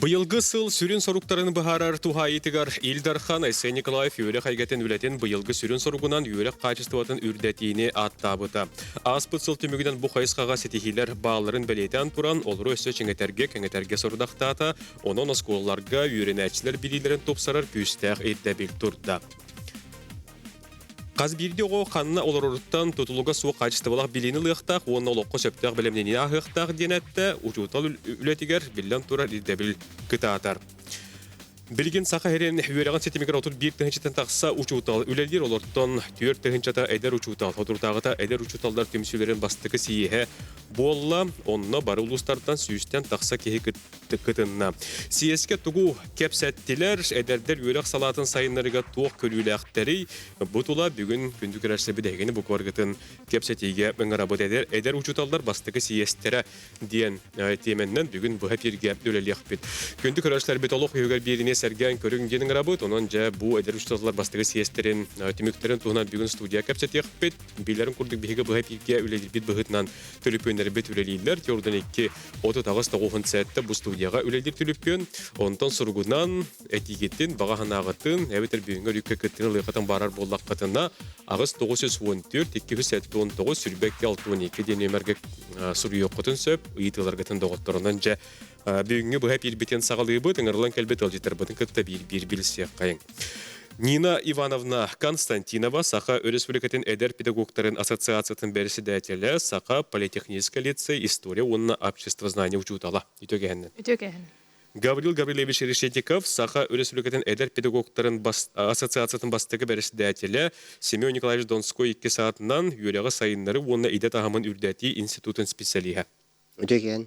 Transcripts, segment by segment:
Быйылгы сыл сүрін соруктарын бахарар тухайытыгар Илдархан Айсен Николаев үйрек айгатын үлетін быйылгы сүрін соругунан үйрек качествоватын үрдетиini аттабыта. Аспыт сыл түмігінен бұ қайысқаға сетихилер бағаларын бәлейтен туран олыры өсі кеңетерге сорудақтата, онын осколларға үйренәтчілер билилерін топсарар күстәқ етдәбіл турда. Қазбирде оғы қанына оларырыттан тұтылуға суы қачыстывалақ білені лықтақ, оны олыққы сөптіғ білімнені ағықтақ денетті, ұжутал үлетігер білден тұра дәбіл күтатар. Білген сақа әрен үйереген сетімігер отыр бір тігіншетін тақса ұчутал үлелер олырттан түйір тігіншата әдер ұчутал. Отыртағыта әдер ұчуталдар төмсілерін бастықы сейе болла, онына бары ұлыстардан сүйістен тақса кеге күтінна. Сиеске тұғу кепсәттілер әдердер үйерек салатын сайынларыға туық көлілі әқтері бұтыла бүгін күндік әрсебі дәйгені бұқварғытын кепсәтеге мәңірабыд әдер ұчуталдар бастықы сиестері дейін теменнен бүгін бұға перге өлелі әқпет. Күндік әрсілер бетолық үйегер беріне сәрген көрің денің рабыт, онын жа бұ әдер ұчуталдар бастығы сиестерін түміктерін туғынан бүгін студия кепсәте әқпет. Билерін күрдік бігі бұға перге өлелі бет бұғытынан төліпөнері бет өлелейлер. Теордан екі оты тағыз тағуғын сәтті бұ студияға өлелдер төліпөн. Онтан сұрғынан әтигеттен баға ханағытын, әбетер бүйінгі үйкі күттіні лайқатын барар боллақ қатына ағыз 914-219 сүрбәкке 612 ден өмірге сұры еққытын сөп, ұйытыларғытын доғыттарынан жа бүгінгі бұға пербетен сағалығы бұд, ыңырлан кәлбет алжетер бұдың күтті бір білсек қайын. Нина Ивановна Константинова Саха Республикатын әдер педагогтарын ассоциациятын бәрісі дәтелі Саха политехническая лицей история онына общество знания учутала. Үтөгәннен. Гаврил Гаврилевич Решетников Саха Республикатын әдер педагогтарын ассоциациятын бастығы бәрісі дәтелі Семен Николаевич Донской 2 саатынан үйрегі сайынлары онына идет ағамын үрдәті институтын специалиға. Үтөгән.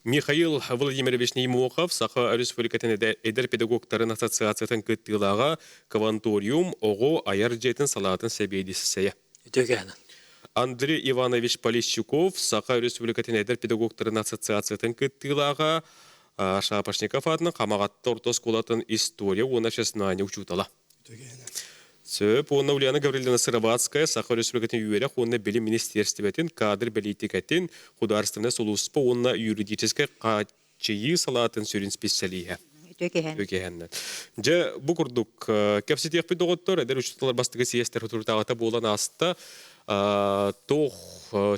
Михаил Владимирович Неймухов Саха Республикатын әдер педагогтарын ассоциациятын күттілаға кванториум оғы аяр жетін салатын сәбейдісісәйі. Үтөгән. Андрей Иванович Полищуков Саха Республикатын әдер педагогтарын ассоциациятын күттілаға Шапошников атының қамағатты ортос қолатын история оны шеснаны учутала. Сөп, оны Ульяна Гавриловна Сыроватская, Саха Республикатын үйерек, оны білім министерстветін, кадр білетікетін, хударственный солуспы, оны юридическай қачыйы салатын сүрін специалиға. Өкеғеннен. Же, бұл күрдік, кәпсетек бі доғыттыр, әдер учуталар бастығы сиестер ұтыртағыта болан асты, тоқ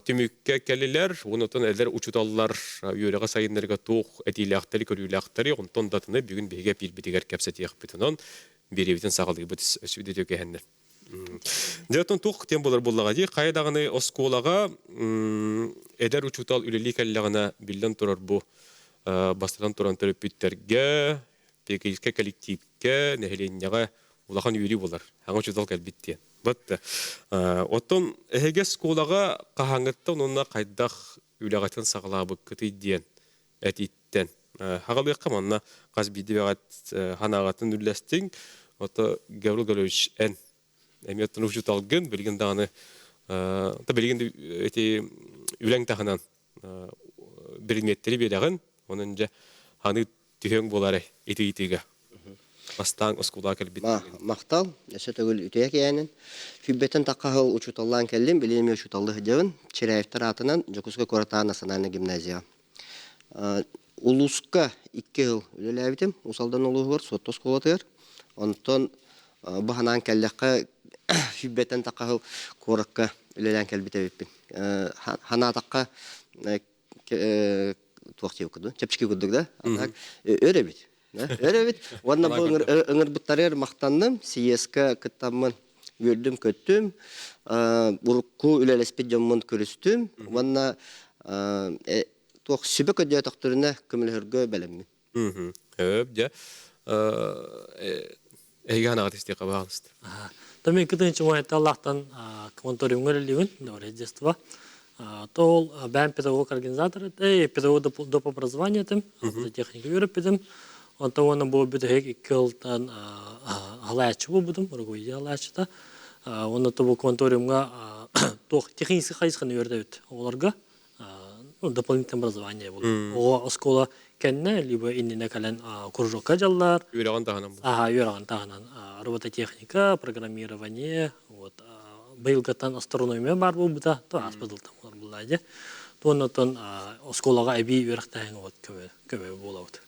түмікке кәлілер, онытын әлдер учуталар үйерегі сайынларға тоқ әтейлі ақтары, көрілі ақтары, онтон датыны бүгін бейге бір-бітігер кәпсетек бітінен беребетін сағалығы бұд сөйді өкеғеннен. Жәттен тоқ тем болар болаға дей, қайдағыны осколаға әдер учутал үлелі кәліліғына білден тұрар бұ бастырдан тұран түріп бүттерге, пекеліске коллективке, нәхеленеға олақан үйрі болар. Аңа учутал кәлбітте. Бұтты. Оттон әйге сколаға қағаңыттан онына қайдақ үләғатын сағалағы күті дейін әтейттен. Хағалығы қаманна қаз биді бәғат ханағатын үләстің, ота Гаврил Гаврилович ән әметтің ұжуталғын, білген дағаны, білген үләң тағынан білметтері берәғын, оның жа ханы түйен болары еті-етігі. Бастан оскулаа кәлбет. Мақтал, әсі төгіл үтек әнін. Хүббетін таққағыл ұчуталлан кәлден, білемей ұчуталлығы жауын, Черяевтар атынан Жокуска Коратаа национальный гимназия. Улуска 2 жыл үлеләбітім, усалдан олығы бар, соттос қолатығыр. Онтон бағанан кәлдіққа хүббетін таққағыл Коракка үлелән кәлбет әбіппін. Хана таққа туақтев күді, чепшке күдік да? Өрі бит. Өрі бит. Онна бұл ұңыр бұттарыр мақтанным, сиеске күттамын өрдім көттім, бұрыққу үлелеспет жамын көрістім. Онна тоқ сүбі көдде тоқтырына көмілігіргі бәлемін. Өп, жа. Әйге анағат істеқі бағылысты. Тәмен күтінші мұхетті Аллахтан комментариумға релігін, дәуреддества. Тол бән педагог организаторы, педагог доп образования тем, техника үйрепедім. Онта оны бұл бүдігек 2 жылдан ғалайчы бұл бұдым, ұрғойды ғалайчыда. Оны бұл комментариумға технический қайысқаны өрді өт. Оларға дополнительное образование был. О школа кенне либо инне кален кружокка жаллар. Үйрәгән тагынан бу. Үйрәгән тагынан. Робототехника, программирование, вот быелгатан астрономия бар бу бута, то аспадылтам булады. Тоннотон школага әби үйрәктәң вот көбе булады.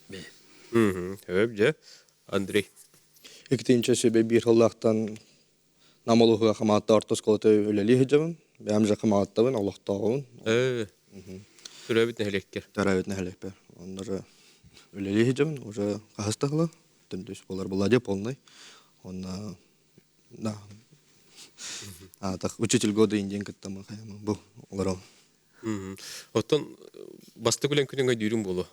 Höp же. Андрей. Икитинче себе бир хыллахтан намолуга хаматта ортос колоты өлели хижабын. Бәм жа хаматтабын, Аллахтагын. Сүрәбит нәһлеккер. Тарабит нәһлекпе. Оннары өлели хижабын, уже кахастагыла. Төндүс болар буладе полный. Онна да. Так учитель года инден кыттамын хаямын. Бу олар. Оттон басты күлән күнеңгә дүйрүм болу.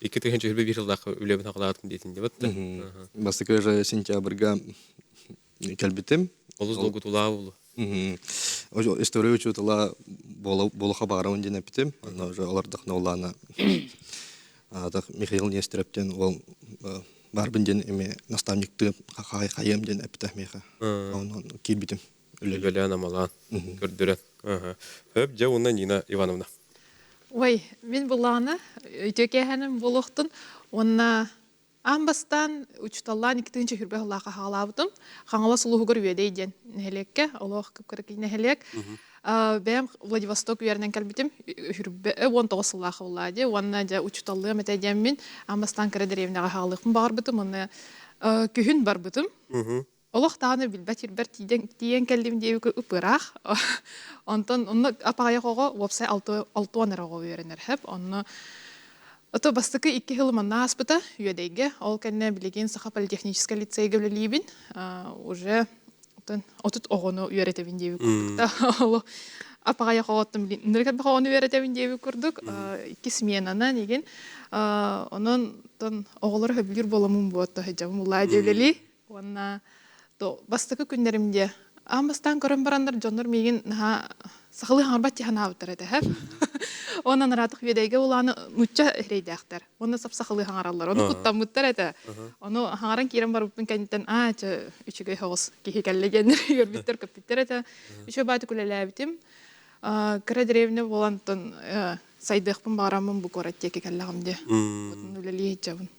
Ике тегенче бер жылдак үлебен хакылатым дейтин деп атты. Бастыкы же сентябрьга келбитим. Олус долгу тула болу. Ожо история учутала болу хабарын ден апитим. Аны уже алар дахнаулана. Так Михаил Нестеровтен ол барбын ден эме наставникты хаям ден апитах меха. Он кирбитим. Үлелән амалан көрдүрән. Хөп же уна Нина Ивановна. Ой, мен буланы өтөкәһәнем булыктын. Онна амбастан учталлан 2-нче хүрбә Аллаһка халабытым. Хаңала сулугыр үедәйден. Нәһлеккә, Аллаһ күп керәк нәһлек. Бәм Владивосток үернән калбитим. Хүрбә 19 Аллаһ булады. Онна да учталлы мәтәдәм мен амбастан керәдәревнәгә халыкым барбытым. Онна күһүн барбытым. Олох тааны билбәтир бер тиен келдим дип үпырах. Онтон онны апагая кого вопсай 6 онырага үйренер хеп. Онны ото бастыкы 2 жыл манна аспыта үедәйге. Ол кенне билеген Саха политехнический лицейге билибин. Уже отут огону үйрәтәбин дип күрдүк. Ол апагая коготтым нерге бе огону үйрәтәбин дип күрдүк. 2 сменана деген. Онон тон оголор хөбүлүр боламын бу ото хәҗәм улай дебели. Онна то бастыкы күннәремдә амбастан көрөн барандар жоннор меген сахалы харбат яна авторы да хәп. Онан ратык ведеге уланы муча рейдәхтер. Оны сап сахалы хаңаралар. Оны куттан муттар әтә. Оны хаңаран кирен барып кәнтен үчүгө хогыс кихикәллеген görбиттер көптер әтә. Үчө баты күләләбитим. Кредеревне болантын сайдыкпын барамын бу кораттеке кәлләгәмдә. Бутын үләли җабын.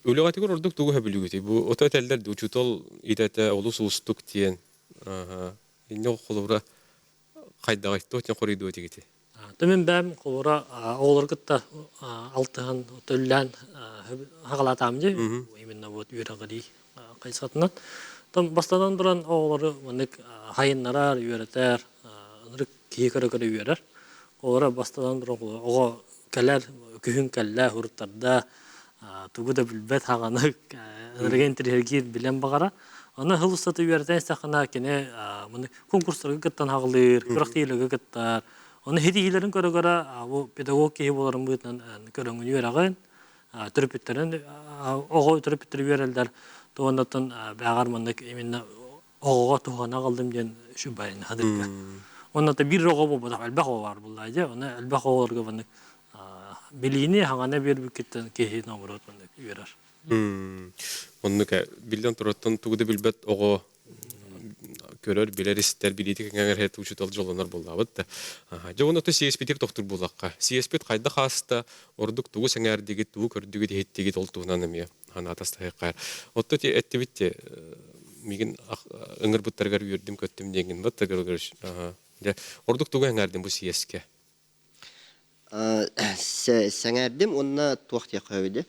Үлегатыгыр ордук тугу хәбилүгүти. Бу ототелләр учутол идәтә олус устук тиен. Инне холура кайдагы тотен корыйды тигити. Төмен бәм колора олоргытта алтыган төллән хагалатамды. Именно вот юрагыри кайсатынан. Там бастадан туран олары монык хайыннарар юрәтәр, нырык киекәрәкәр юрәр. Олары бастадан туран ого кәләр күһүн кәллә хуртарда тугуда билбет хаганы реген тригер билен багара. Аны хылыстаты юрәтән сахана кине моны конкурсларга кыттан хагылыр, кырактыйлыгы кыттар. Оны хедилерин көрөгөрө бу педагог кеһи боларын бутан көрөңүн юрагын, төрөпүттерин ого төрөпүттер юралдар. Тоондан багар мындык именно ого тугана калдым ден шубайын хадырга. Онда да бир ого болбода албаго бар буллайды. Оны албагорга мындык билини хагана берип кеттен кеһи номерот мындык юрар. Оннука билден тураттан тугуда билбет ого көрөр билеристер билити кеңер хет учутал жолонор боллабыт. Жогоно то CSP-тик доктор булакка. CSP кайда хаста ордук тугу сеңердиги тугу көрдүгү деттиги толтугунан эме. Ана атастайка. Отто ти эттибитте миген ыңыр буттаргар үрдүм көттүм деген бат тагыргырыш. Ордук тугу эңердим бу CSP-ке. Сәңәрдим онна туакт якабыды.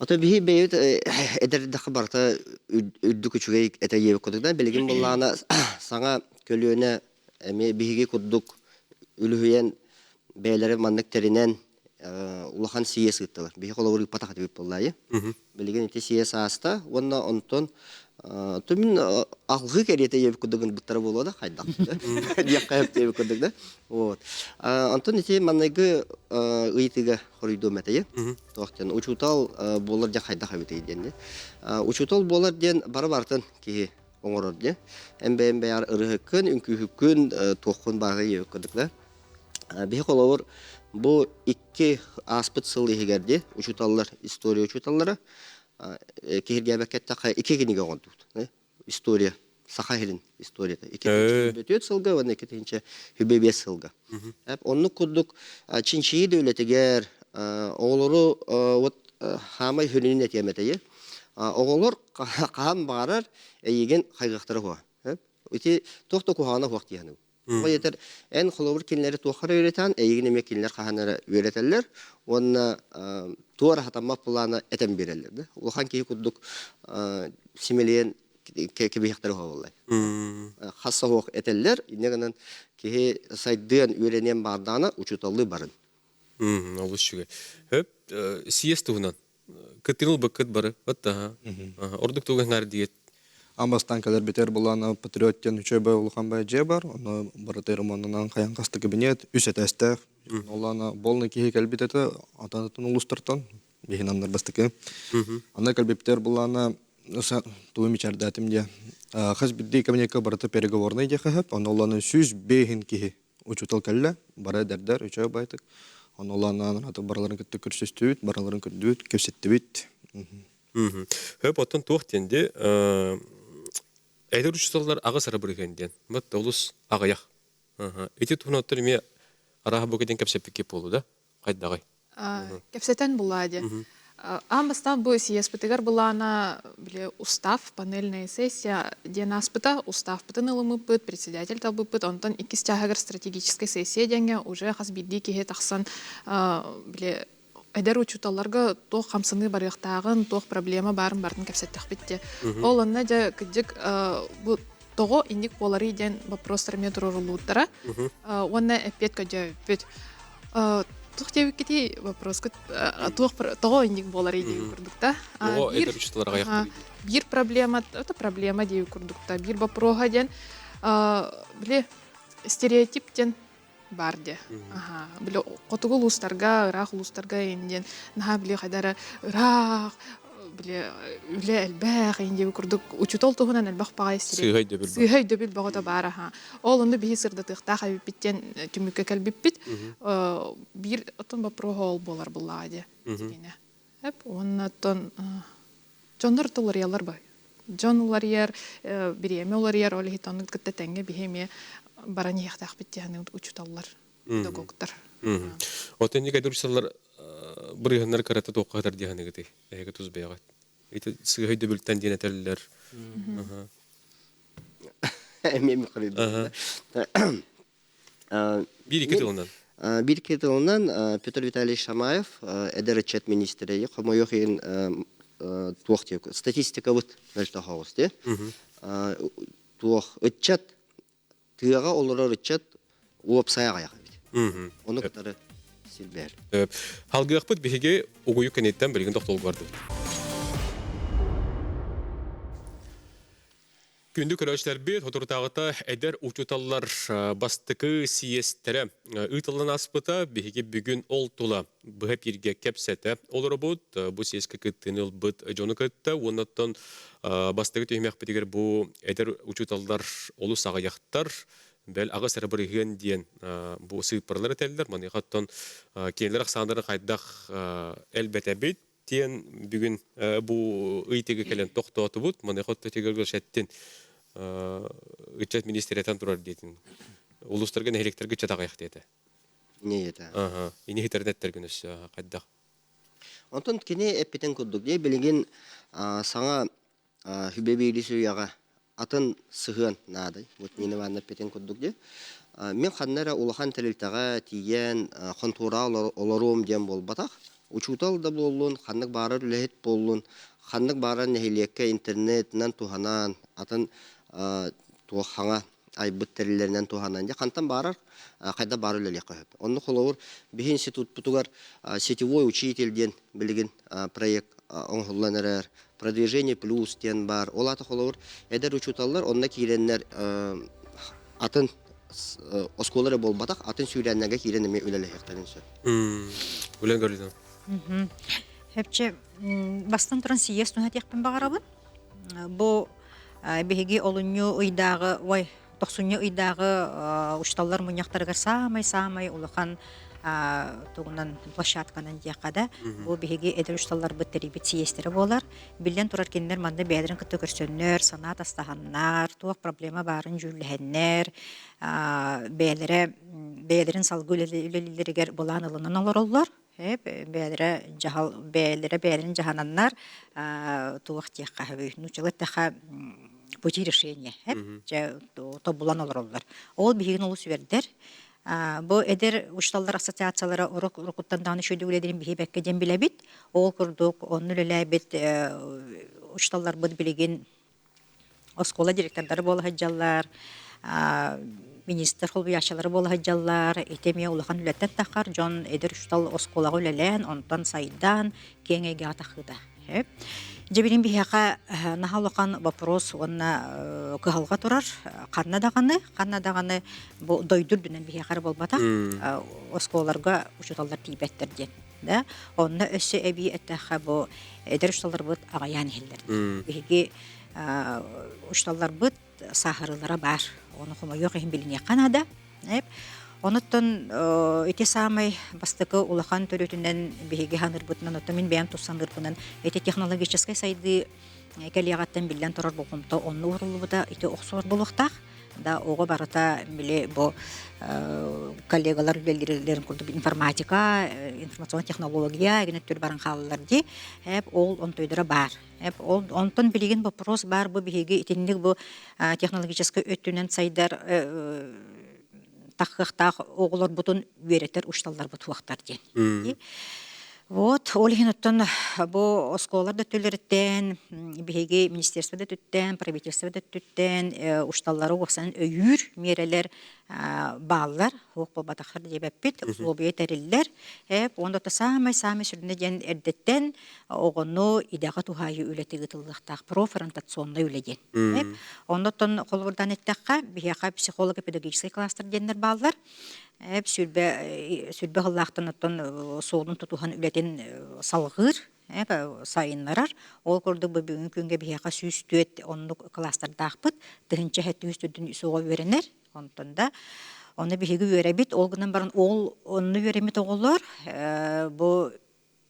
Ата бихи бейт эдер дахбарта үддүк үчүгэй эте ебек кодугдан белгин буллана саңа көлүөнө эми бихиги куддук үлүһүен бейлери маннык-теринен улахан сиес гыттылар. Бихи коловур патак деп боллайы. Белгин эте сиес аста, онна онтон тумин алгы керете ебек кодугун буттары болода кайдак. Дияқайып ебек кодугда. Вот. Антон эте манныгы ыйтыга хоройду метейе. Тоқтен учутал болар жа кайда хабите ден. Учутал болар ден бары-бартын ки оңорор де. Эмбе ар ырыгын, үнкүхүкүн тоқкун бары ебек кодугда. Бихи коловур бу 2 аспыт сыл егерде учуталлар, история учуталлары кехирге бекетте 2 книга гондут. История Сахарин историяда. 2 сылга, вана 2 хүбебе сылга. Онну курдук чинчии дөлетигер оголору вот хамай хүнүнүн этеметее. Оголор каан барар эйген кайгактары ко. Ити тохто кухана вакыт яны. O yeter en kolobur kinleri tuğara öğreten, eğin kinler kahanlara öğretirler. Onunla tuğara hatamma plana eten birerlerdi. Uluhan ki kurduk simeleyen kebihekleri havalar. Hassa hoğuk eteller, ne ki saydıyan öğrenen bardağına uçutalı barın. Олус шүге. Хөп, сиес туһунан. Кытырыл бакыт бары. Ватта. Ордук туган гар диет. Амбастан калер битер булана патриоттен үчөбө улханбай же бар. Оны баратырым онунан каян касты кабинет үсетесте. Олана болны кихи калбитете атанатын улустартан. Бихинамнар бастыкы. Аны калбиптер булана туйми чардатым де. Хас бидди кабинетке барата переговорный де хап. Оны оланы сүз бехин кихи учутал калла. Бара дердер үчө байтык. Оны оланы аты бараларын көттү көрсөстүбүт, бараларын көттүбүт, көпсеттибит. Хөп, оттан туох тенде, әйдер учусталар ага сара биргенден. Бат олус агаяк. Эти туһунаттар ме араха бөгеден кепсеппикке болу да. Кайдагай. Кепсетен булади. Амбастан бу сиеспетигер булана биле устав, панельная сессия, ден аспыта, устав пытын ылымы пыт, председатель табы пыт, онтан икис тягагар стратегическая сессия денге уже хас бидди кихе тахсан биле эдер учуталарга тох хамсыны барыктагын, тох проблема барын барын кепсеттек битти. Ол онна да кыдык бу того индик болары ден вопростар метрорулуттара. Онна эпет көдө пет тух девикти вопрос тух того индик болары дей курдукта. Ого, эдер учусталар агаяк. Бир проблема, это проблема дей курдукта. Бир вопрога ден биле стереотиптен барде. Биле котугу улустарга, ырах улустарга инден наха биле кайдара ырах биле үле элбэх инде курдук учутол туһунан элбэх багай стереотип. Сыйхай дөбүл багыта бара. Ол онду бихи сырдатыкта хабиттен түмүккө келбиппит. Бир отон бапрогол болар буллади. Дигене. Хеп оннотон жоннор толориялар бай. Жонлар яр биреме олар яр олы хитонун кытта тенге бихеме барани яхтах биттяны учуталлар. Догоктар. Отен никай дурсалар бырыгыннар карата тоққатар дияны гыты. Эге туз бейгат. Эти сыгай дөбүлтен денетеллер. Эмем кырды. Бир iki тылынан. Bir iki yılından Петр Витальевич Шамаев, эдеречет министрі, қомойық ең туақтеп, статистика бұд нәршті қауыз, де? Туақ үтчет, тыяға олырар үтчет, уап саяға яға бейді. Оны қытары сілбәр. Халгырақ бұд бігеге оғойы кәнеттен білген тоқтол барды. Күнді көрәшілер бет, отыртағыта әдер учуталар бастықы сиестері. Үйтілін аспыта бігеге бүгін ол тұла бұғып ерге кәпсәті. Олары бұд, бұл сиескі күттініл бұд жоны күтті. Онаттан бастықы түймек бітігер бұл әдер учуталар олу сағаяқтар. Бәл ағы сәрі бірген дейін бұл сыйпырлары тәлілер. Маны қаттан кейлер ақсандары қайдақ әлбәт әбет. Тен бүгін бұл ұйтегі кәлін тоқтауаты бұд. Маны қатты тегергі шәттен үтчет министеретен тұрар дейтін. Улыстарған әлектергі чат ағаяқ дейді. Не еді? Ені интернеттер күніс қайдақ. Онтон кене әппетен күрдік де, білген саңа хүбебейлісі яға атын сығын нады. Вот мені ванна әппетен күрдік де. Мен қаннара улахан тәлілтаға тиген қонтура оларуым дем бол батақ. Учутал да болуын, қаннық барыр үләхет болуын, қаннық барыр нәхилекке интернетінен туғанан, атын туғаңа айбыт тәрілерінен туғанан. Қантан барыр, қайда барыр үләлекке хөп. Оны қолауыр, бір институт бұтығар сетевой учительден білген проект оңғылан әрәр, продвижение плюс ден бар. Ол аты қолауыр, әдер учуталар, онына кейленлер атын осколары бол батақ, атын сөйләннәге кейленеме үләлектерін сөй. Үлән көрілдің. Хепче бастан туран сиес туна текпен багарабын. Бу беги олуню уйдагы, ой, 90 уйдагы ушталлар муньяктарга самай улахан тугунан площадканан дияқада. Бу беги эдер ушталлар биттерибит сиестери болар. Билен турар кеннер манда бәдерин кытты көрсөннөр, санат астаханнар, туак проблема барын жүлләһеннер, бәдерин салгы үлелилеригер болан ылынан олар. Бәдерин jahananlar tuğaq tiyaqqa hübü. Nuçalı taxa пути решения. То булан олар. Ол бигин улус вердер. Бу эдер ушталлар ассоциациялары урукуттан даны шөйдү үледерин бихибекке ден билебит. Ол курдук, онну лелебит ушталлар бут билеген оскола директордары болы хаджаллар, министр холбуячалары болы хаджаллар, этеме улахан үлеттен тахар, жон эдер уштал осколага үлелен, онтан сайдан кеңеге атахыда. Жебелин бияка нахалоқан вопрос онна кыхалга турар, канна даганы бу дойдур дүнен биякар болбатак, осколарга учуталлар тийбеттерден. Да, онна өссө эби эттаха бу эдер ушталлар бут агаян хеллер. Биги ушталлар бут сахарылара бар. Оны хома yok ehim bilin Канада. Онуттан эти самый бастыкы улахан төрөтүнөн биги ханыр бутунан отомин бәям туссаныр бунан эти технологический сайды калиягаттан билен турар болгонто онну урулубута эти оксор болуктак да ого барата биле бу коллегалар билдирилерин курду информатика, информацион технология генет төр баран халлар ди ол онтойдора бар. Ол онтон билеген вопрос бар бу биги итинник бу технологический өттүнөн сайдар тахтах оголор бутун беретер ушталлар бут вактар ден. Вот, олхиноттон бу осколарда төлөрөттен, биги министерствода төттен, правительствода төттен, ушталлары оксан өйүр мерелер баалар, ок болбатахар дебеппит, условия териллер, онда самай сүрүнө ден эрдеттен огону идага тухайы үлетиги тылдыктак профориентационный үлеген. Ондотон колбурдан эттакка бияка психолого-педагогический кластер деннер баалар, сүрбе хыллақтан оттон соолун тутухан үлетен салғыр, сайынларар. Ол көрді бүгін күнге бияқа сүйістует онны кластардақпыт, тыгынча хәтті үстүдін суға өренер. Онтында оны биһиги өребит, ол гынан барын ол онны өремит оғылар, бұл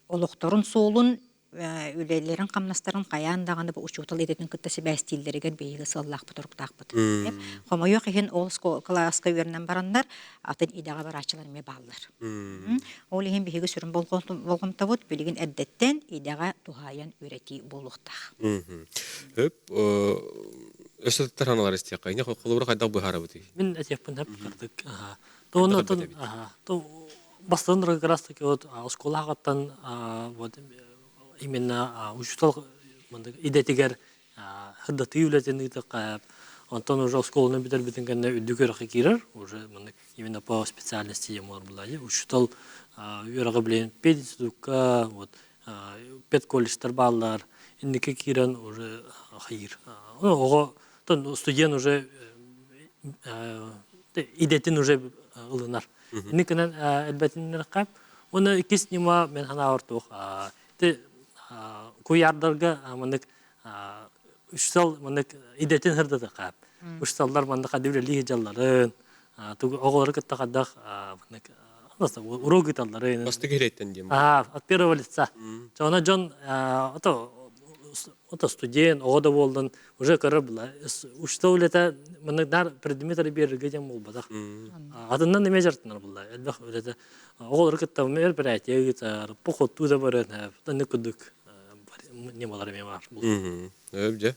олуқторун соолун үлелерин камнастарын каяндаганы бу учутал этетин кыттасы бәстилдерген бейги сыллак буторуктакпыт. Хомойок ехен ол класска өрнен барандар атын идага барачылар ме баллар. Ол ехен бейги сүрүн болгомтабут билеген эрдеттен идага тухаян үрети болуктак. Өсөттөр аналар истияка, эне колубура кайда быхарабыты. Мен этеппен хеп кырдык. Тоонотон бастан как раз таки вот школагаттан вот именно учитал идетигер хыддаты үлетен итакап. Антон уже школаны битер битенгенне үдүкөр кирер, уже именно по специальности ему было. Учитал юрага билен педагогика, вот педколледждер баллар, индики кирен уже хайыр. Ого тон студент уже идетин уже ылынар. Никенен элбетиннер кап. Оны икис нима мен хана ортук. Те куярдарга мындык үчсал мындык идетин хырдыды кап. Үчсалдар мындык адивлели жалларын, тугу оголор кыттакадак мындык насо урок италларын. Басты кереттен дем. От первого лица. Жона жон ото студент, ода болдун, уже кыры була. Учтау лета мындык предметлер берге дем болбадак. Адынан неме жартынар була. Элбек лета оголор кытта мероприятие гитар, поход туда барат, таны кудук. Не малар мемар. Өбже.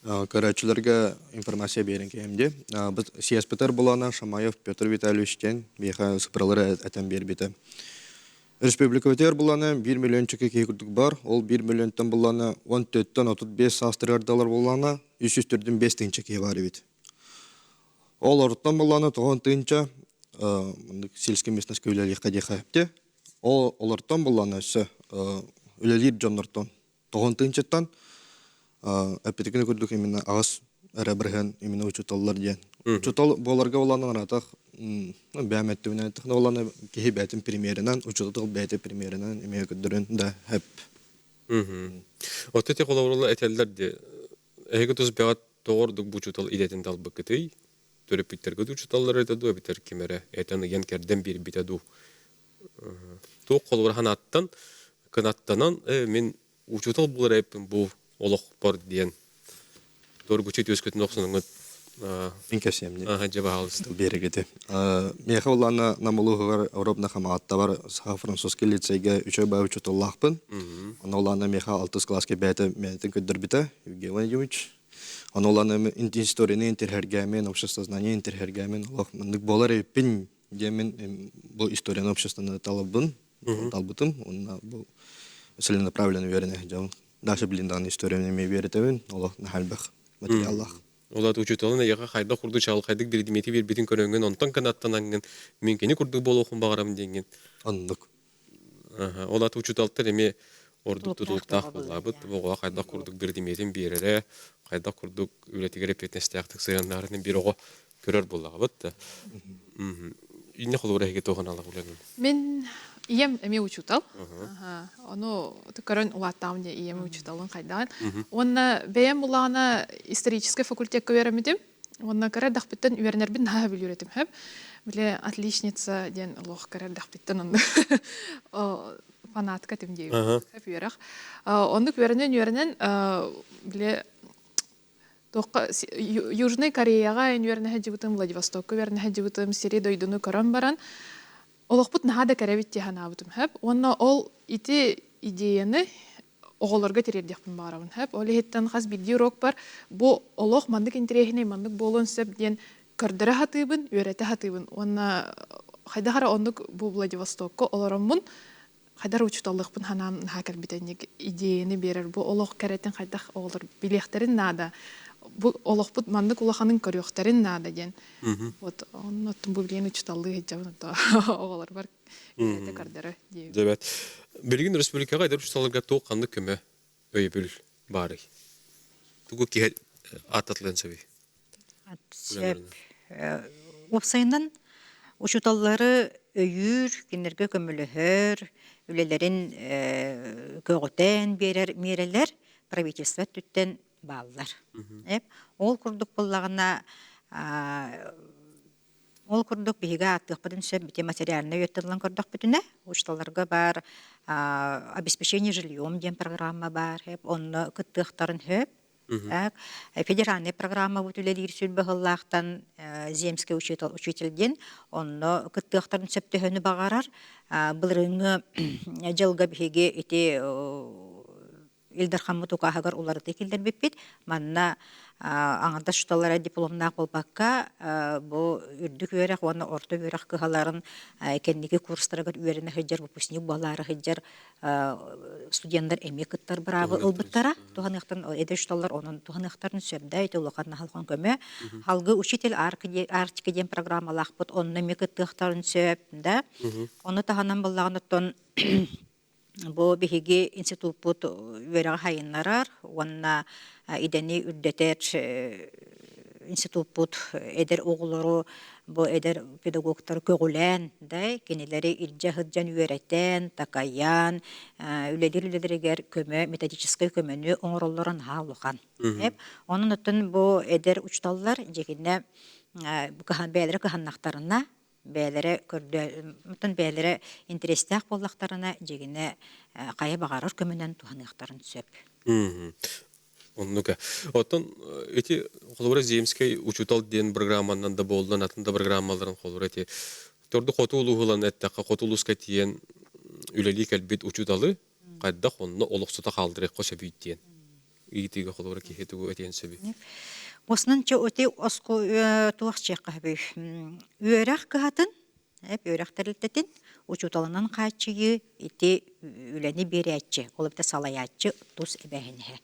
Карачыларга информация берен кемде. Біз ССПТР болана Шамаев Петр Витальевичтен бейха сыпыралары әтен бербеті. Республика ветер болана 1 миллион чеке кейкүрдік бар. Ол 1 миллионтан болана 14-35 састырардалар болана 304-5 чеке бар бит. Ол орыттан болана 9 сельский местность көйлелі қадеқа әпте. Ол орыттан болана үлелер жонлартан 9-тан әпетекені көрдік именно ағыз әрәбірген именно учуталлар ден. Учутал боларға оланын аратақ бәметтігінен әттіқіне оланы кейі бәтін примерінен, учутал бәті примерінен емеге көдірін да әп. Отты те қолауырылы әтелдер де әйгі тұз бәғат тоғырдық бұл учутал идетін дал бұқыты, төріп біттергі учуталлар әтеді, әбітер кемері әтіні енкерден бір бітеді. Тоқ қолауыр ханаттан, кынаттанан мен учутал бұлар әйпін бұл олық бар дейін. Торгу чет өскөтін оқсының Инкасемне. Жаба алысты. Берегеде. Меха олана намылуғығар Европна хамаатта бар саха французский лицейге 3 бай учуталлақпын. Оны олана меха 6 класске бәйті мәнетін көддір біті, Евгений Владимирович. Он оланы историяны интерхергәмен, обществознание интерхергәмен, Аллах мындык болар эпин демен бу историяны обществоны талабын, талбытым, онна бу целенаправленно верен жау. Даже блиндан историяны ме веретевен, Аллах нахалбах материаллах. Олат учуталын яга хайда курду чал хайдык бирдимети бирбитин көрөнгөн онтон канаттананган мен кени курдук болохун багарам деген. Андык. Олат учуталттар эми ордук тутулуктак булабыт. Бого хайда курдук бирдиметин берере, хайда курдук үлетигере петнестяктык сыяннарын бирого көрөр булагыбыт. Инне холора хеге тогон ала уланын. Мен ием эми учутал. Оно тукаран улаттамне ием учуталын кайдан. Онна бем булана исторический факультет көверемидим. Онна кара дахпиттен үернербин ха билүретим хеп. Биле отличница ден лох кара дахпиттен он. Фанатка тем дей. Хеп үерах. Онны үернен биле Южный Кореяга инверне хәҗибутым Владивостокка верне хәҗибутым Сирия дойдуны көрәм баран. Олохпут нада кәрәбитте ханабытым хәп. Онна ол ити идеяны оголорга терердекпин барабын хәп. Оле хеттен хас бидди урок бар. Бу олох мандык интерехне мандык болон сеп ден көрдөрө хатыбын, үрәтә хатыбын. Онна хайдахара ондук бу Владивостокка олороммун. Хайдар учуталлыкпын ханам хакер битенник идеяны берер. Бу олох кәрәтен хайдах оголор билехтерин нада. Бу олохпут мандык улаханын көрөктөрүн нада ден. Вот оннотун бу билен учталлы хеджабын то оголор бар. Эте кардары дей. Дебет. Билгин республикага айдар учталарга тооканды көмө өйбүл бары. Тугу ки ататлын сөби. Опсайынан учуталлары өйүр, кинерге көмөлөһөр, үлелерин көгөтен берер мерелер правительство түттен баллар. Ол курдук боллагына ол курдук биһиге аттык бутун сөп бите материальны өттөлөн көрдүк бүтүнө. Учталарга бар обеспечение жильем ден программа бар. Онны кыттыктарын хөп. Федеральная программа бүтүлелер сүлбөгөллактан земский учительден онны кыттыктарын сөптөхөнү багарар. Былырыңы жылга биһиге ити Илдар Хаммутука хагар уларды килдер биппит. Манна аңарда шуталара дипломнак болбакка бу үрдүк өрек, оны орто өрек кыгаларын кенники курстарга үйрене хеджер, выпускник балары хеджер студенттер эмекыттар бравы ылбыттара. Туханыктан эде шуталар онун туханыктарын сөбдә ите улакарна халкын көмө. Халгы учитель артика ден программалакпыт, онун эмекыттыктарын сөбдә. Оны таханан боллаганаттан Бу биһиги институт верага хайыннарар, онна идени үрдетер институт эдер оғылыру, бу эдер педагогтар көгілен, кенелері илжа хыджан үйереттен, такаян, үледер-үледергер көмө, методический көмөні оңыролларын хаулуған. Onun ötün bu эдер учталлар жекинне бәлері кыханнақтарына, бәлері көрді, мүтін бәлері интерестіяқ боллақтарына жегіне қайы бағарыр көмінен туғанықтарын сөп. Оннука. Оттон эти холора земский учутал ден программанан да болдан атында программаларын холора эти торду хотулугулан эттака хотулуска тиен үлели калбит учуталы кайда хонно олоксута калдырык коша бүйттен. Игитиге холора кехетугу этен сөбү. Осынынча өте осқу туақчеққа бүй. Үйерақ кығатын, үйерақ тәрілтетін, учуталынан қачығы, ете үләні бері әтчі, олыпта салаятчы тұз әбәхінгі.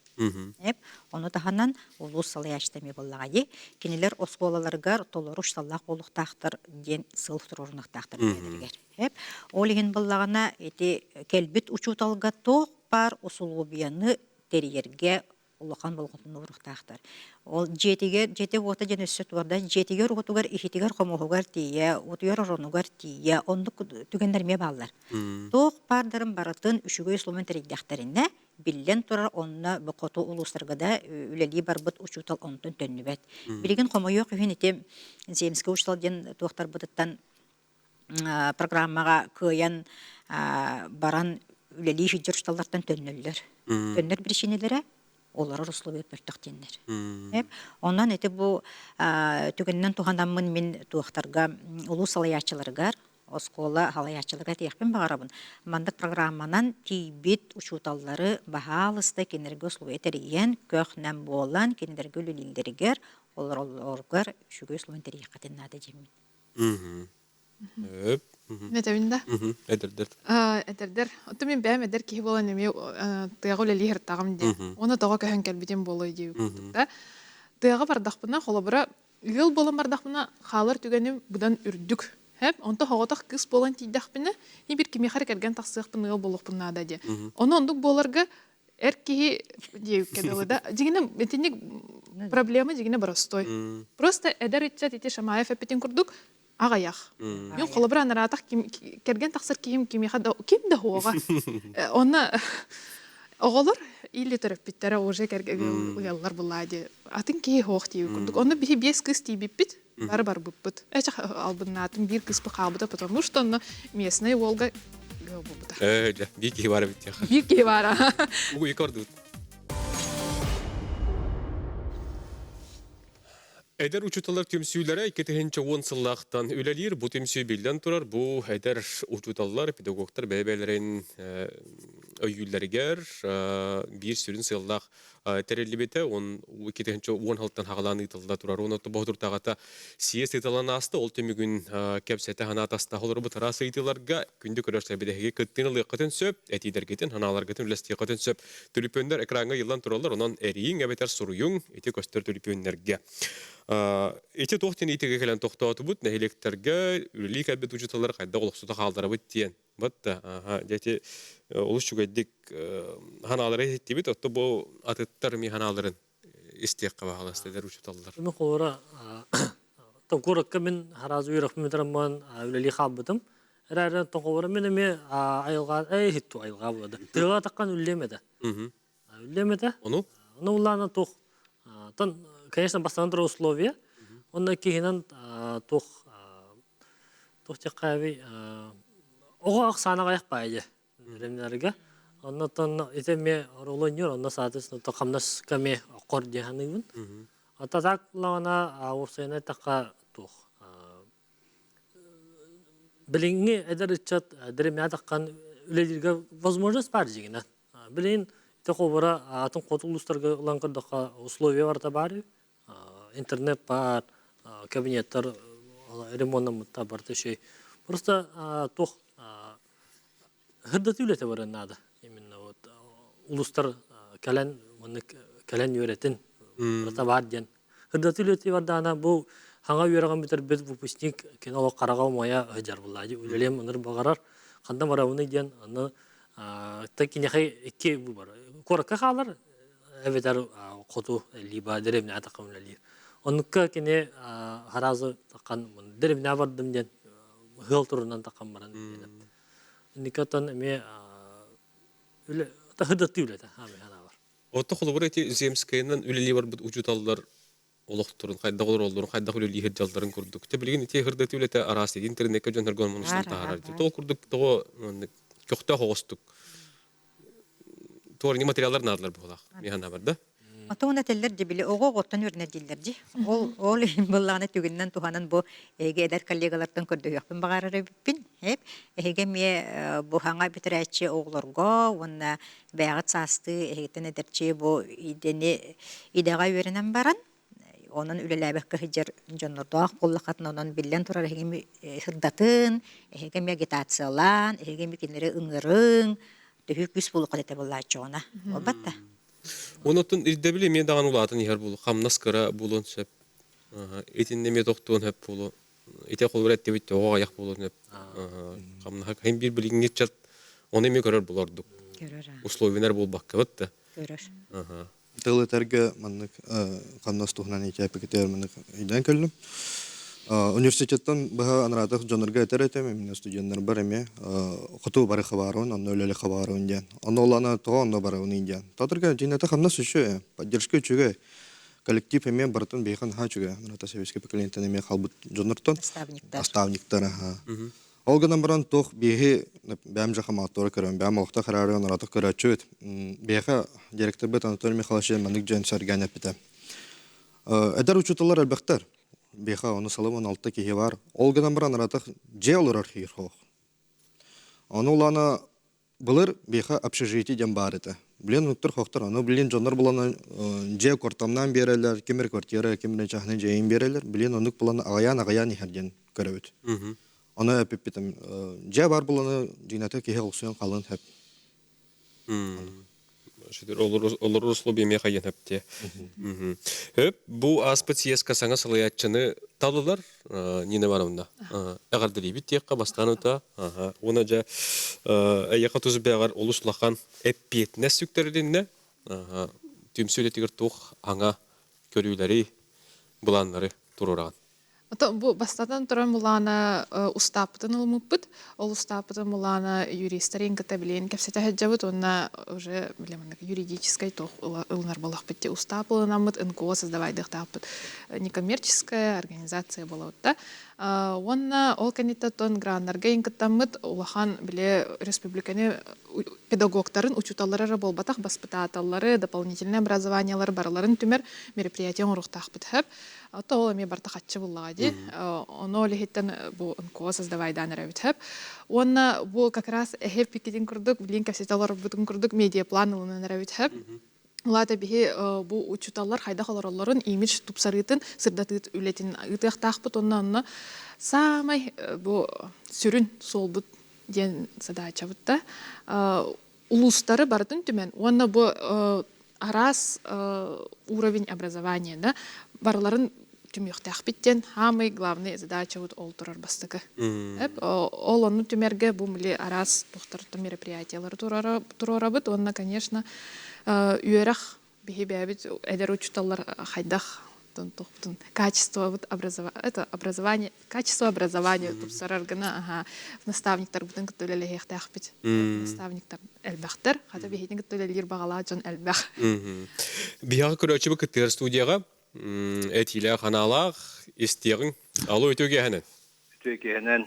Оны тағанан ұлыс салаячтамы болағайды. Кенелер осқу олаларғар толыру ұшталлақ олықтақтыр ден сылық тұрорынықтақтыр бәдіргер. Ол еген болағына ете кәлбіт учуталға тоқ бар ұсылғы бияны терьерге улахан болготун урухтаахтар. Ол жети вота женөсөт барда жетиге урутугар ихитигер комогугар тие, утугар оронугар тие, ондук түгендерме баллар. Ток бардырым баратын үшүгөй сломен териддахтарында биллен турар онна бокоту улустаргада үлели барбыт учутал онтон төннүбет. Билген комойок хинете земский учтал ден токтар бытыттан программага кыян баран үлели хиджершталлардан төннөллөр. Төннөр причинелери олар условия пертактеннер. Ондан эти бу түгеннен туханамын мен туактарга улуу салаячыларга, оскола халаячылыга тиякпен багарабын. Мандык программанан тибит учуталлары баһалыста кенерге условия териен көхнәм болан кенерге лилдергер олоргар шугы условия терияқатын нада жемин. Өп. Нетевинда. Эдердер. Этердер. Отто мен бәм эдер кихи болан эме тыягы лели хиртагым де. Оны тога көһөн келбитен болой дип да. Тыягы бардахпына холобра ыл болан бардахпына халыр түгенем будан үрдүк. Хәп, онто хоготак кыз болан тидахпына, ни бир кимехар кергән таксыгын ыл болохпына да ди. Оны ондук боларга эркихи дип кедели да. Дигене бетинник проблема дигене простой. Просто эдер итчат ите Шамаев эпетин курдук. Агаяк. Мен колобра наратак керген таксыр ким ким да хуга. Оны оголор или терапевттер уже керген уяллар булады. Атын ки хох ди курдук. Оны би бес кыз ди биппит. Бар буппут. Эче албынатын бир кыз бакабыда, потому что оны местный Волга гылбыда. Да, бики бар бит я. Бики бара. Бу икордут. Эдер учуталар төмсүйләре 2010 сыллактан үлелер, бу төмсүй билдән турар, бу эдер учуталлар педагогтар бәбәләрен өйүлләргәр бир сүрин сыллак терелибете, он 2016 хагаланы тылда турар, оны баһдур тагата сиес тылана асты, ол төмүгүн кепсәтә ханатаста холор бу тарасы итиларга күндү көрәшләр бидәге кыттынлы кытын сөп, әтидәргәтен ханалар гытын үләсти кытын сөп, төлүпөннәр экранга йылдан туралар, онан эриң әбетер суруюң, ите көстөр төлүпөннәргә. Эти тохтен итеге келен тохтооту бут, нехилектерге үлелик әлбет учуталар кайда олықсута қалдары бут тиен. Бутта, дети олус чугайдик ханалары етті бит, отто бұл атыттар ми ханаларын истеққа бағаластыдар учуталар. Мен қолыра, тоқурыққа мен харазу үйрақ метраман үлелик қалбытым. Әрәрін тоқуыра мен еме айылға, хитту айылға болады. Тыға таққан үлемеді. Үлемеді. Ону? Оны ұлланы тоқ. Конечно, басандра условия. Он кихинан тух текави ого аксана гаяк байже. Ремнерге. Оннан итеме ролоньор, онна соответственно токамнас каме аккор диханыбын. Атазак лана урсена така тух. Билинги эдерчат деремя таккан үлелерге возможность бар жигина. Билин текобара атын котулустарга ланкырдака условия бар табары. Интернет бар, кабинеттер ремонтта бар тешей. Просто тох хырдат үлете бар надо. Именно вот улустар кален юретин просто бар ден. Хырдат үлете бар дана бу ханга юраган битер бит выпускник кинолог карагау моя хаҗар булады. Үлелем уныр багарар. Канда бара уны ден аны такинехай эки бу бар. Корка халар эветер коту либа деревне атакамлали. Онукка кине харазы таккан деревне бардым ден хыл турунан таккан баран. Никатан эме үле тахыдатты үлете хами хана бар. Отто холобор эти земскайнан үлели бар бут учуталлар олоқтурун кайда голор олдурун кайда үлели хиржалдарын курдук. Те билген эти хырдат үлете арасы интернетке жөнөргөн мунустан таарар. Тол курдук того көктө хогостук. Торни материаллар надлар булак. Механа бар да. Атуна теллер дибили ого готтан үрнер диллерди. Ол булланы түгүннән туханын бу эдер коллегалардан көрдү яктын багарары биппин. Хеп эге ме бу ханга битерәче оглорго, онна бәгат састы эгетен эдерче бу идега үренен баран. Onun ülelebek kıhıcır jonordaq bollaqatın onun billen turar egemi hırdатын, egemi agitatsiyalan, egemi kinleri ıngırın, tühük güs bulu qadete bollaçı ona. Obatta. Онотун ирдебиле мен даган улатын ихер бул хамнаскара булун сеп. Этинне ме доктун хеп булу. Ите колберет дебит тоо аяк булун хеп. Хамна хем бир билиңге чат. Оны ме көрөр булардык. Көрөр. Условиялар булбакка битте. Көрөр. Тылытарга маннык камнас тухнан ичәпекетер маннык идән көллем. Университеттан баһа анратык жонорга этеретем, мен студентлар бар эме, кыту бары хабарын, аны өлеле хабарын дигән. Аны олана тоонда бары уны дигән. Татырга динәтә камнас үче, поддержка үчеге коллектив эме бартын бейхан ха үчеге. Анрата советский поколениятан эме халбут жонортон. Наставниктар. Олганан баран тох беһе бәм жахаматтар көрәм, бәм вакытта карары анрата көрәчүт. Беһе директор бет Анатолий Михайлович Мандык Жан Сарган әпте. Эдер учуталар әлбәттер. беха оны салым 16 кихи бар. Ол гынан баран аратах же олар архир хох. Оны улана былыр беха общежитие дем бар это. Блин, уттыр хохтар, аны блин жондар буланы же кортамнан берелер, кемер квартира, кемер чахны жейин берелер. Блин, онук буланы агаян ихерден көрөбүт. Аны эпипитем же бар буланы динаты кихи олсуян калын хеп. Шедер олар услу беме кайын хепте. Бу аспытиеска саңа салаятчыны талылар Нина Ивановна. Агардыли бит текка бастаныта. Уна жа аяка тузу бягар улуслахан эппетне сүктердинне. Түмсөлетигер тух аңа көрүләри буланнары турураган. Бу бастадан туран булана устапытын ылмыппыт. Ол устапытын булана юристерин катаблен кепсете хаджабыт, онна уже билемин юридической тох ылнар болах битте устап ылнамыт, НКО создавайдык таппыт. Некоммерческая организация болот да. Онна ол канитатон грандарга инкаттамыт улахан биле республиканы педагогтарын учуталлары болбатах воспитателлары, дополнительное образованиялар барларын түмер мероприятия урухтахпыт хеп. Ото ол эме барта хатчы буллагади. Оно лехиттен бу НКО создавайдан рабитеп. Онна бу как раз эхеп пикидин курдук, билин кассеталар бутун курдук медиа план ылынан рабитеп. Улата бихи бу учуталлар хайда холоролларын имидж тупсарытын, сырдатыт үлетин ытыахтахпыт, онна самай бу сүрүн солбут ден задачабытта. Улустары бартын түмен. Онна бу арас уровень образования, да, барларын түмёхтах биттен, хамый главный задача вот ол турар бастыгы. Ол onu түмерге бу мили арас тухтарты мероприятиялар турарабыт, онна, конечно, үйерах бихи бәбит эдер учуталлар хайдах качество образования, качество образования тупсараргына наставниктар бутын көтөлеле хехтах бит. Наставниктар элбахтар, хата бихитин көтөлелер багала жон элбах. Бияга көрөчү бу кытыр студияга этиле ханалар истерин алуу өтөгө ханен. Өтөгө ханен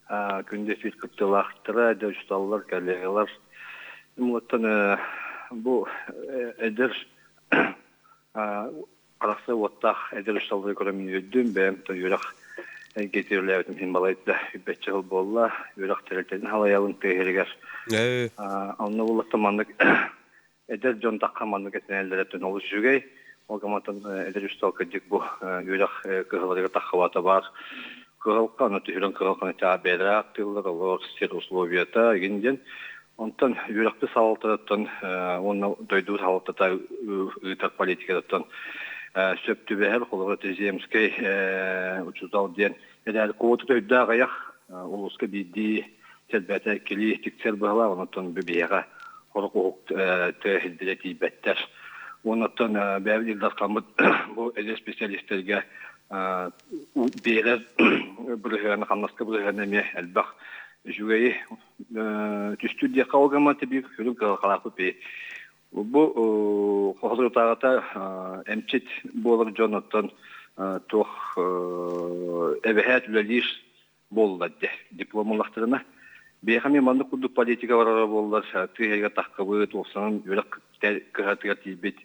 күндө фит кыттылактыра дөшталлар коллегалар. Муттан бу эдер Арасы оттах эдершталды көрөмүн өдүм бем то юрак кетирлебитим син балайда үбөчө жыл болла юрак терелтен халаялын тегергер. Анны булакта мандык эдер жон таккаманды кетенелдерден олуш жүгөй. Ол гаматан эдерштал кыдык бу юрак кыгыларга таккабата бар. Кыгылканы түһүрөн кыгылканы табера тылдар олор сер условията гинден. Онтан юракты салтаттан онны дойду салтата ытак политикадаттан сөптү бәһәр холыгы теземскей учутал ден эдәр квота тойда гаях улуска бидди телбәтә кили тиксер бала онтан бебега хорык тәһилдәти бәттәр онтан бәвилдәр камыт бу эде специалисттерге берер бүргән хамнаска бүргән эме әлбах жүгәй түстүдия калгама тибик хүрүн калакы бе бу хозуртагата эмчит болор Джонатан тох эбехет лелиш болладе дипломлахтырына бехами манды куду политика барара боллар тыйга таккабы токсан юрак кыратыга тибет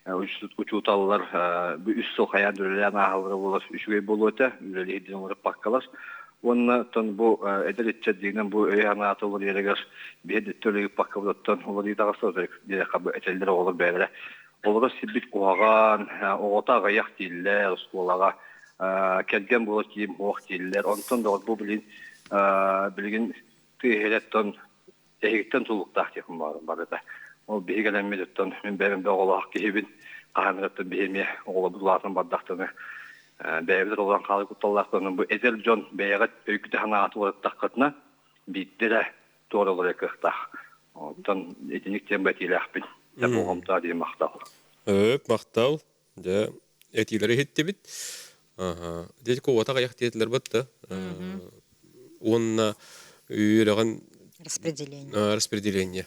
учуталлар бу үссө хаян дөрелән ахылры болар үшгөй болота үлеледин олар паккалар онна тон бу эдеритче дигән бу яна атылыр ерегер бед төлеге паккабыттан олар итагасы дире кабы этелдер олар бәйле олар сибит куаган огота гаяк дилләр сколага келген булат ким ок дилләр онтон да бу билген тыйгәләттән эгиттән тулуктак теким бар да ол бегелән медеттан мен бәбем дәгылак кибин каһамраттан беме олар булатын бардактаны бәйбдер олан калып куталлактан бу эзер жон бәягат өйкүтө хана атылып таккатна биттере тооролор кыхтах. Онтан этиник тембетиле ахпин. Да богомта ди мактал. Мактал. Да этилери хиттебит. Дет ковата гаяк тетилер бутта. Онна үйрөгөн распределение.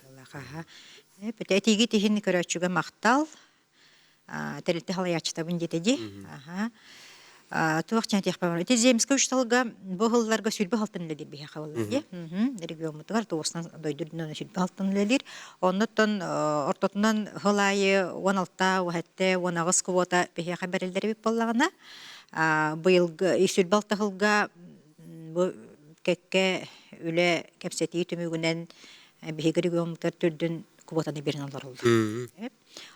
Пететиги тихин көрөчүгө мактал. Терилте халаячта бун жетеди. Туақчан тияқпа. Эти земске ушталга бохылларга сүлбе халтын ледир бия хавалар. Регион мутгар туостан дойдурдун сүлбе халтын ледир. Оннотон ортотунан хылайы 16 вахетте 19 квота бия хабарлар бик боллагана. Быйылгы сүлбе халтыгылга бу кекке үле кепсети түмүгүнен бия регион мутгар түрдүн квотаны берен алар oldu.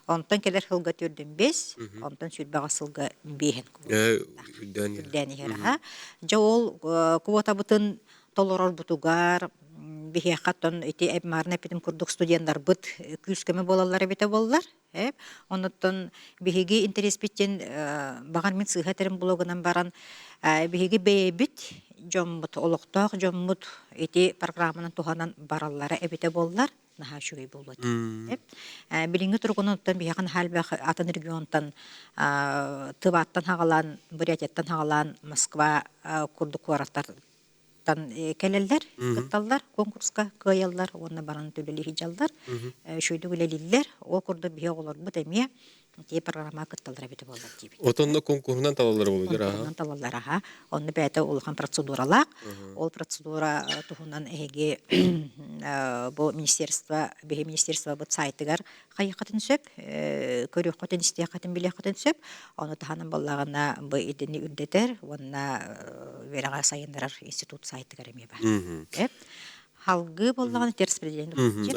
Ondan keler hılga türdün 5, ondan sütbağa sılga 5. Dəni hera. Jol kvota butun toloror butugar bihe xatton iti ebmarne pitim kurduk studentar but küskeme bolallar bete bollar. Ondan bihegi interes bitken bagan min sıhhaterim blogundan baran bihegi bebit jommut oloqtaq jommut iti programının tuhanan barallara ebete bollar. Наха шуй булды. Билинге тургунуттан бияхан халба атын регионтан тыбаттан хагалан, Бурятияттан хагалан, Москва курдук вараттардан келелдер, кытталлар, конкурска кыяллар, онна баран төлөли хижалдар, шуйду билелиллер, о курду бия олор бу демия те программа кытталдыра бите болдар дип. Отонда конкурсунан талалар болду дер. Конкурсунан талалар аха. Онны бәте улхан процедуралар. Ол процедура тухунан эге бу министерство, беге министерство бу сайтыгар кайыкатын сөп, көрөк катын истия катын биле катын сөп, аны таханын баллагына бу идени үрдетер, онна верага сайындар институт сайтыгар эме бар. Халгы боллаган распределение.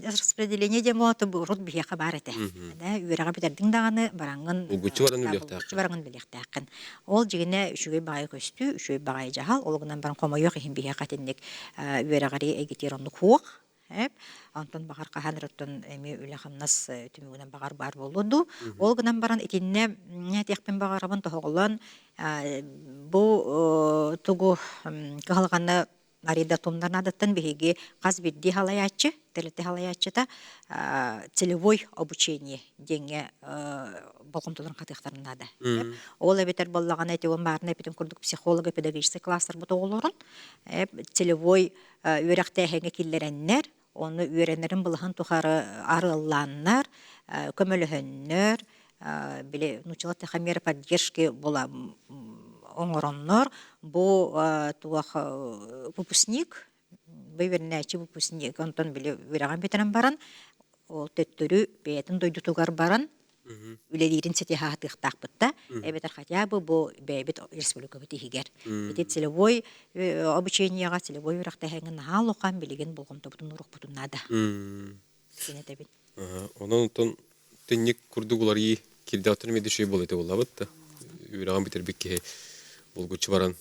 Распределение де моты бурут бия хабар эте. Да, үрәгә битердиң даганы барангын. Барангын билектәкин. Ол жигене шугы бай көстү, шугы бай жахал, олгынан баран комойок хим бия катынник үрәгәри эгитиронны хуак. Антон багар каханрыттан эми үле хамнас түмүгүнөн багар бар болду. Олгынан баран итинне нәтекпен багарабын тоголан бу тугу калганы Арида томдарнадаттан беги каз бидди халаячы, телете халаячыта целевой обучение деньги болгомтолорун катыктарында. Ол эбетер боллаган эти он барына битин курдук психолога педагогический класстар бутоголорун целевой үрәктәһәңе киллереннер, оны үрәннәрен булган тухары арылланнар, көмөлөһөннөр, биле нучылат хамер поддержки була оңороннор, бу туах выпускник, вывернячий выпускник, онтон биле үрәгән бетерен баран, ол төттөрү бетин дойдутугар баран, үлелерин сети хатыктак бутта, эбетер хотя бы бу бебит республика битигер. Бит целевой обучениега, целевой үрәктәһәңен халыкан билеген булган тобутун урук бутуннада. Синете бит. Онон тенник курдугулар и килдәтер медиши болыты булабытта. Үрәгән битер бикке булгучы баран.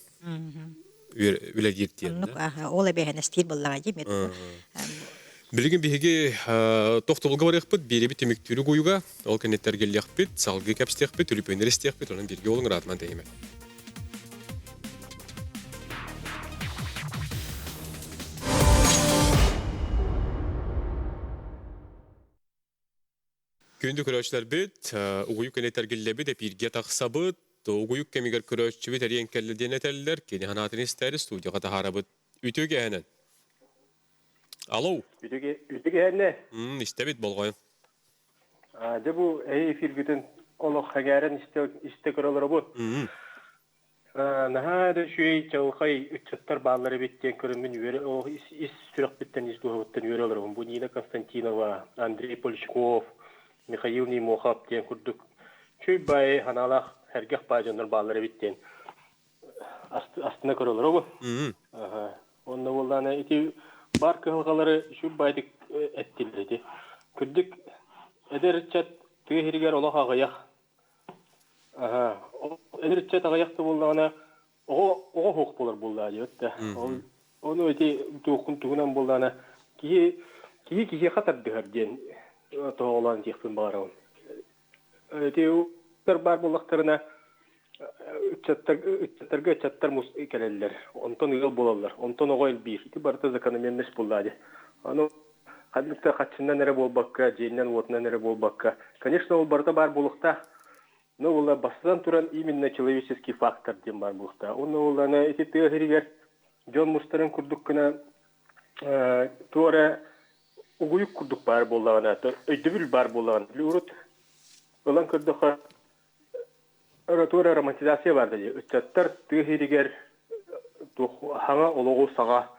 Үле гиртен. Ол эбеһен стиль буллага димет. Билеген биһиги тохтобулга барыхпыт, береби темиктүрү гуйга, ол кенеттер келлехпит, салгы кепстехпит, үлүпөнерестехпит, онун бирге олың ратман дейме. Күндү көрөчлөр бит, угуйук кенеттер келлеби деп бирге таксабыт, угуйук кемигер көрөччү бит эрен келледен этеллер, кени ханатын истери студияга тахарабыт. Үтөгө анан. Алло. Үтіге әне? İstebit bolğayım. Bu эфир бүтін олық хагәрін істе көрілері бұл. Нахады шүйей чауқай үтчаттар бағалары беттен көрімін өрі, ол іс сүрек беттен іздуғыттен өрелері. Бұл Нина Константинова, Андрей Польшков, Михаил Немохов ден күрдік. Шүй бай ханалақ әргеқ бажандар бағалары беттен астына көрілері бұл. Онда болданы еті бар кылгалары şu baydık ettilerdi. Kürdük ederçet tühirger ola hagayaq. Ederçet hagayaqtı bolğana o hok bolar bollar diýetdi. Onu öti tuğunan bolğana ki xatar dörden toğlan diýipin baram. Öti bir bar bolaqtırına Ücretler mus ikeller. Ondan yıl bolarlar. Ondan oğayl bir. İki barda zakономерность bolladı. Onu hadlikte kaçından nere bolbakka, ceyinden otuna nere bolbakka. Конечно, ол barda bar bolukta. Но ол басынан туран именно человеческий фактор дем бар болукта. Оны ол ана эти теория Джон Мустарын курдук кына туара угуюк курдук бар боллагана, өйдөбүл бар боллаган. Лурут. Олан курдук Оратория романтизация бар dedi. Ücretler tühirger hana oloğu sağa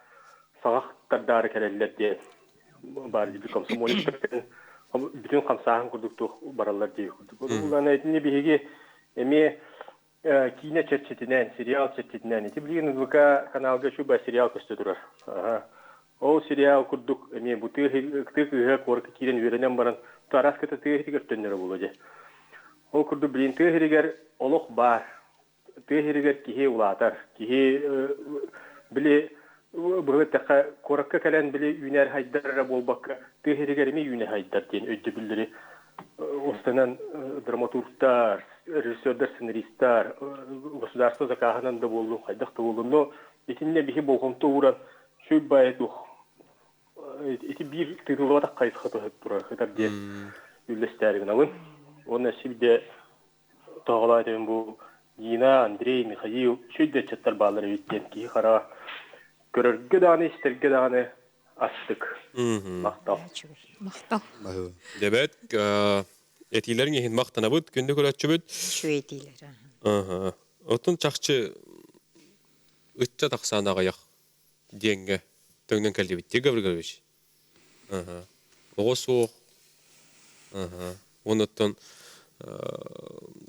kereller diye var dedi. Komsomolikten bütün kamsahan kurduk baralar diye kurduk. Bunların etini bir emi kine çeşitinden, serial çeşitinden eti bildiğiniz bu kanalda şu bir serial gösteriyor. O serial kurduk emi bu tühirger korku kiren öğrenen baran taras kata tühirger tönleri bulacak. O kurdu bilin tühirger oluk bar. Tühirger kihi ulatar. Kihi bile bu taka korku kalen bile üner haydar bolbakka tühirger mi üner haydar diyen ödü bildiri. Ostanan dramaturglar, rejissörler, senaristler, государство zakahından da bulun, haydak da bulun. No, etinle bihi bolğumtu uğran şu bayet eti bir tırıvada kayıt hatı durar kadar diye ülleştərgin alın. Onun şimdi tağlaydım bu Yina, Andrei, Mikhail, şöyle çatlar bağları yükten ki hara görürge dağını isterge dağını açtık. Maqtal. Мақтал. Debet, etilerin ehin maqtana bud, günde köratçı bud. Şu etiler. Otun çaqçı ıtça taqsana qayaq denge töngden keldi bitti gavrigoviç. Oğu soğuk. Ondan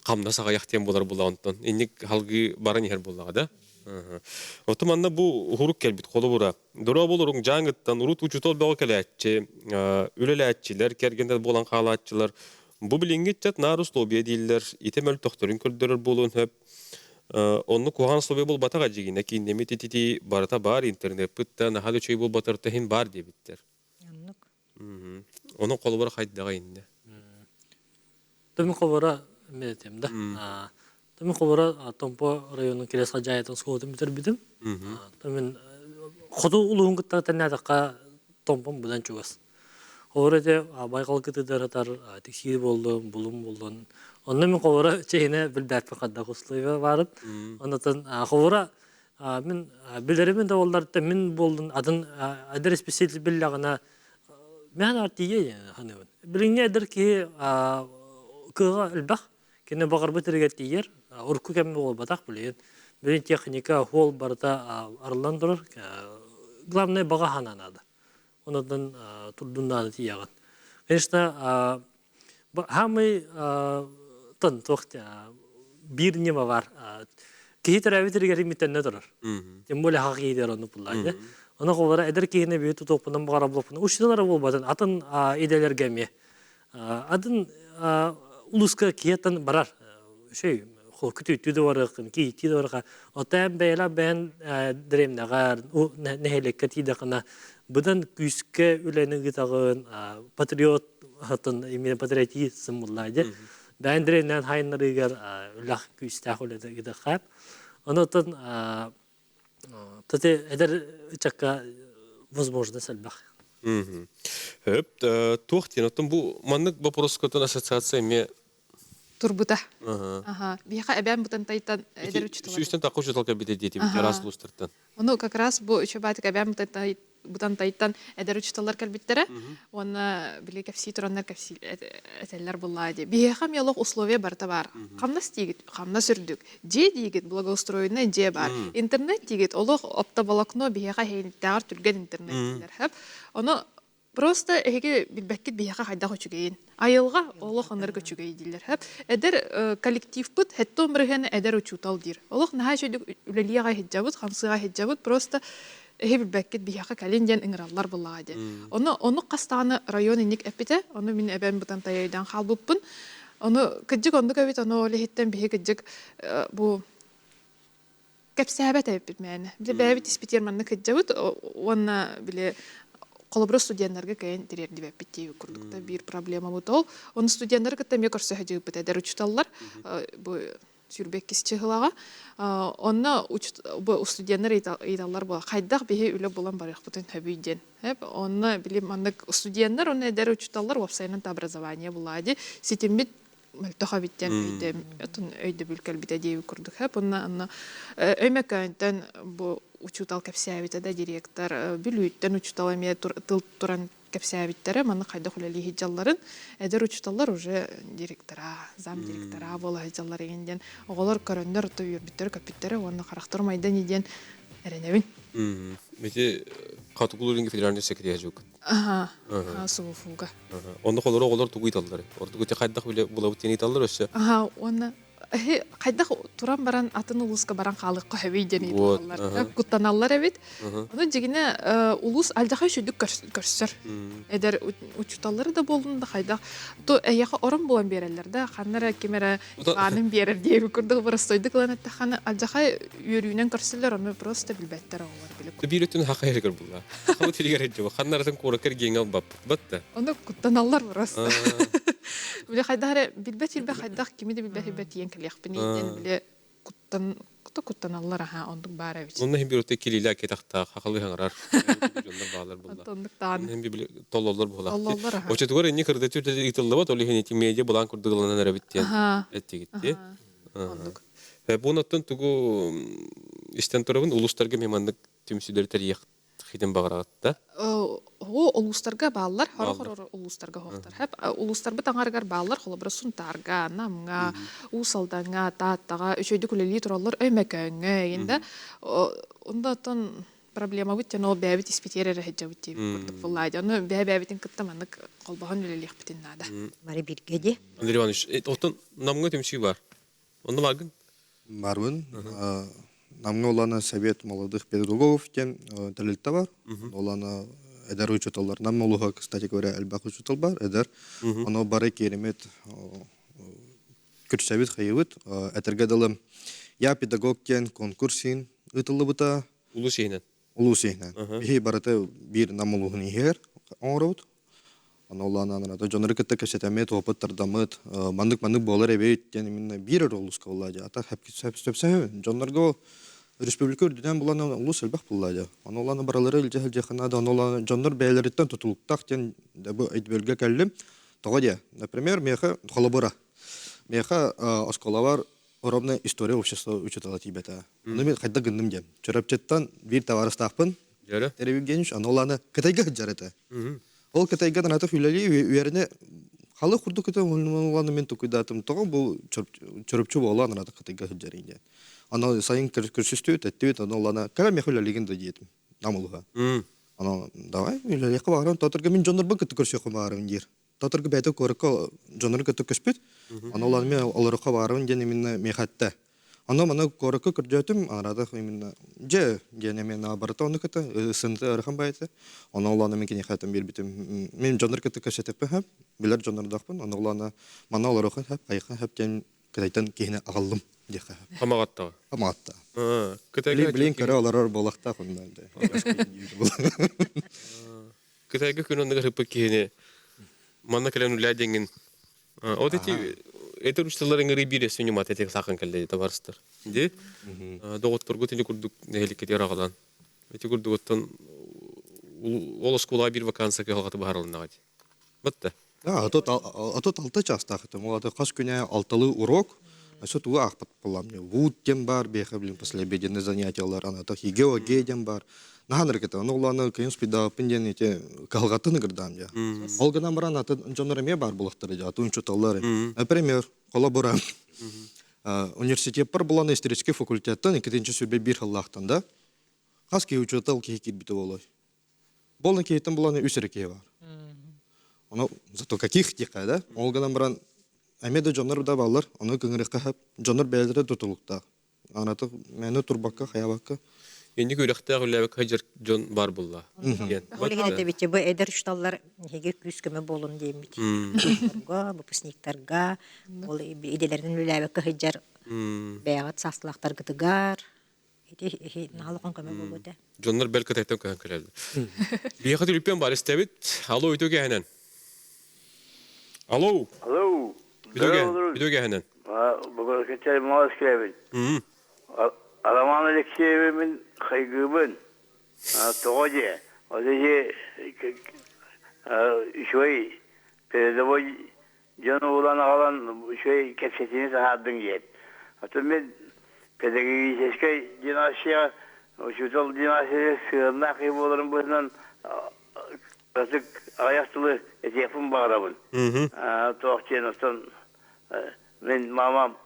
qamda saqayaq diyen bolar bola ondan. Innik halgı baran yer bola da. Otomanna bu huruk kelbit qolu bura. Dura bolurun jangıttan urut uçutol bağı keletçi, üleletçiler, kergende bolan qalatçılar. Bu bilingitchat narus lobiya diller, itemel tohtorun köldürür bolun hep. Onu kuhan slobi bol bataga jigine ki nemi titi barata bar internet putta nahadu çey bol batar tehin bar diye bitter. Anlık. Onun qolu bura qaydaga indi. Тәмен қобара медетем да. Тәмен қобара Томпо районының келес жайатын сколды бітірбедім. Тәмен ходу улуын кыттағы тәнәдіққа Томпом бұдан чугас. Қобарады байқал кітідер атар тексири болды, бұлым болды. Онны мен қобара чейіне білбәтпен қадда құслыйға барып. Онытын қобара мен білдерімен де оларды мен болдың адын әдір спесиялі біллағына мен артиге ханымын. Біліңне әдір ки кыга элбах кене багыр битергет дияр урку кем бол батак билен билен техника хол барда арлан durur главное бага хананады ондан турдундан тияган конечно хамы тон тохта бир неме бар кейтер битергер митен durur тем более хакыйдер аны буллайды аны кобара эдер кейне бит топунан багара блопун ушталар болбадан атын иделерге ме атын улуска киятан барар. Şey, kütü tüdü varıqın, ki tüdü varıqa. Otayım beyla ben diremnağar, o nehelekka tidaqına. Budan küske üleni gıtağın, patriot hatın, emine patriotizm bullaydı. Ben diremnağın hayınları eğer ülaq küstaq ülede gıtaqab. Ondan tadı eder çakka возможность әлбақ. Hep, tuğtin, otun bu manlık вопрос көтін ассоциация ме Турбута. Бияқа әбән бұтан тайтан әдер учтылар. Сүйістен тақы ұшытал кәбеде дейті бітті, раз лұстырттан. Оны как раз бұл үші бәтік әбән бұтан тайтан әдер учтылар кәлбеттері. Оны біле кәпсей тұраннар кәпсей әтәлілер бұллайды. Бияқа мелық условия барта бар. Қамнас дейгіт, қамнас үрдік. Же дейгіт, благоустроенный же бар. Интернет дейгіт, олық оптоволокно бияқа хейніттәғар түрген интернеттілер. Оны просто эге билбеккит бияка хайда көчүгейин. Айылга олох аныр көчүгей дилер. Эдер коллектив бут, хетто мрыганы эдер учутал дир. Олох нахай шөйдүк үлелияга хеджабыт, хамсыга хеджабыт, просто эге билбеккит бияка календен ыңыраллар буллагади. Оны кастаны район иник эпите, оны мен эбен бутан тайайдан халбуппун. Оны кыджык онду көбит, оны оле хеттен бихи кыджык бу кепсәбет эпит мәне. Биле бәбит испитерманны кыджабыт, оны биле Колобро студентлерге кайын тирерди беппити курдукта бир проблема бутол. Он студенттер кытта ме көрсө хажы бетедер учталлар. Бу сүрбек кисчыгылага. Онна бу студенттер ыйталлар бу кайдак бехе үлө болан барык бутун хөбүйден. Хеп онна билим мандык студенттер оны эдер учталлар вебсайтынан образование булады. Ситимбит мөлтөха биттен үйдө өйдө бүлкөл бите деп курдук. Хеп онна өймөкөнтөн бу учутал кепсәбите да директор бүлүттен учутал эме туран кепсәбиттәре, маны кайда хулали хиҗалларын, әдер учталлар уже директора, зам директора була хиҗаллар егенден. Оголар көрөннөр то юрбиттер көпиттәре, оны характырмайдан иден эренебин. Мете катыгулуринге федеральный секретарь жок. Ага. Суфуга. Онда холоро олар тугуй таллары. Орда көте кайдак биле булабы тени таллар өсө. Ага, оны кайда туран баран атын улуска баран халык көһөбейден идилар. Куттаналлар эбит. Оны дигене улус алжахай шүдүк көрсөр. Эдер учталлары да болдунда кайда. То яха орын булан берелер да, ханнара кемере ханын берер дип күрдүк барастойдук ланатта ханы алжахай үйрүнөн көрсөлөр, оны просто билбеттер олар билип. Бирөтүн хакайгыр булла. Хабы тилгер жок. Ханнарын коракер геңел бап. Батта. Оны куттаналлар барас. Биле кайда билбет кайда кимиде билбет тиен келехпини ден биле куттаналлар аха ондук бара бит. Онда хем бирөтө килиле кетакта хакылы хаңарар. Жондар баалар булла. Ондуктан Хем биле толлолор була. Толлолор аха. Очетугар эни кырда түрдө итилде бат, оле хенети медиа булан курдугулана неребиттен. Этти гитти. Ондук. Бунаттан тугу истен турабын улустарга мемандык түмсүдөр тарих хитен багарагатта. О улустарга баалар, хорохор улустарга хоктар. Хеп улустар бит аңаргар баалар, холобра сунтарга, намга, усалданга, тааттага, өчөйдү күлели тураллар өймөкөнгө энде. Ондатан проблема бит жана бәбит испитерер хеҗабит дип күрдүк буллайды. Аны бәбитин кыттаманнык колбаган үлелек битен нада. Мари биргеди. Андрей Иванович, оттан намга түмсү бар. Онда баргын? Барбын. Намны оланы Совет молодых педагогов кен тәлилтә бар. Оланы эдер учеталар. Намны олуга, кстати говоря, әлбәк учетал бар. Эдер. Аны бары керемет күрсәбит хайыбыт. Әтергә дылым. Я педагог кен конкурсин ытылы бута. Улу сейнен. Улу сейнен. Бихи барыты бир намылуғын игер. Оңырауд. Аны оланы анырады. Жоныры кітті кәсетәмет, опыттардамыт. Мандык болар әбейт. Именно бир олуска олады. Ата сөпсәбі. Жонырға республика үрдіден бұланы улус әлбәк бұлады. Аны оланы баралары үлжәхіл жақынады. Аны оланы жоныр бәйлеріттен тұтылықтақ тен дәбі әйтбелге кәлім. Тоға де. Например, меха холобыра. Меха осколавар Уровная история общества учитала тибета. Ну, мен хайда гындым дем. Чорапчеттан бир товарыстақпын. Жара? Тереб Евгеньевич, аны оланы Кытайга жарыты. Ол Кытайга натов үлели үйеріне халы құрды күті оланы мен тұқыдатым. Тоғы бұл чорапчу болан ана Кытайга жарыйын. Аны сайын күрсістеу тәттеует, аны оланы кәлем яху үлелеген де диетім. Намылға. Аны давай үлелеқі бағырын, татырға мен жонырбы күті көрсеқі бағырын дер. Татырғы бәйті көрікі жоныры күті көспет. Аны оланы мен оларықа бағырын ден емінна мехатта. Аны маны көрікі күрдетім, анарады емінна же дене мен абарыта оны күті, сынты ұрыған бәйті. Аны оланы мен кене хатын бербетім. Мен жоныр күті көсетіпі әп, білер жонырдақпын. Аны оланы мана оларықа әп, айыққа әп ден кітайтан кейіне ағалым. Хамағаттағы? Хамағатта. Білейін көрі олар болақта құнда. Кытайға күн ондығы рыпы кейіне манна кәлән үлә денген. От эти это учталар ңгыри бире сөйнемат этек сақын кәлді табарыстыр. Де? Доғыт тұрғы тені күрдік нәхелікет ерағадан. Эти күрдік оттан ол скула бір вакансия кәлғаты бағарылына ғады. Бітті? Атот алты частақытым. Олады қас күне алтылы урок. Асот уа ақпат болам. Вуд дем бар, беха білін послеобеденный занятиялар. Анатақ геология дем бар. Наханыр кеті, оны оланы күйін спида пінден ете қалғатыны кірдам. Олғынан баран аты жонырыме бар бұлықтары, атын чуталары. Например, коллабора. Университет бар бұланы исторический факультеттен, екетінші сөйбе бір халлақтан да. Қас кей учутал кей кетбіті олай. Болны кейтін бұланы үсірі кей бар. Оны зато каких тиқа, да? Олғынан баран әмеді жоныр да балар, оны күңіріққа әп, жоныр бәлдері тұтылықта. Анаты мәні турбаққа, қаябаққа. Енді көріқтағы үләбік хажар жон бар бұлла. Олеген әді бетте, бұл әдір үшталар неге күз көмі болын дейм бет. Бұпысниктарға, ол еделердің үләбік хажар бәғат састылақтар гыдыгар. Налықын көмі бол өте. Жонлар бәл кітайттан көйін кірелді. Бейқат үліппен бар істәбіт. Алло, өтөге әнен. Алло. Алло. Өтөге әнен. Бүгін кәтел мағыз кіребін. Аламан Алексеевмен қайгыбын. Тоғаде. Одеже шөй передовой жаны олан ағалан шөй кәпсетіне сағадың ет. Атын мен педагогической династия, учутал династия сығырна қиып оларын бұсынан Artık ayaktılı etiyafım bağırabın. Toğçen olsun. Ben mamam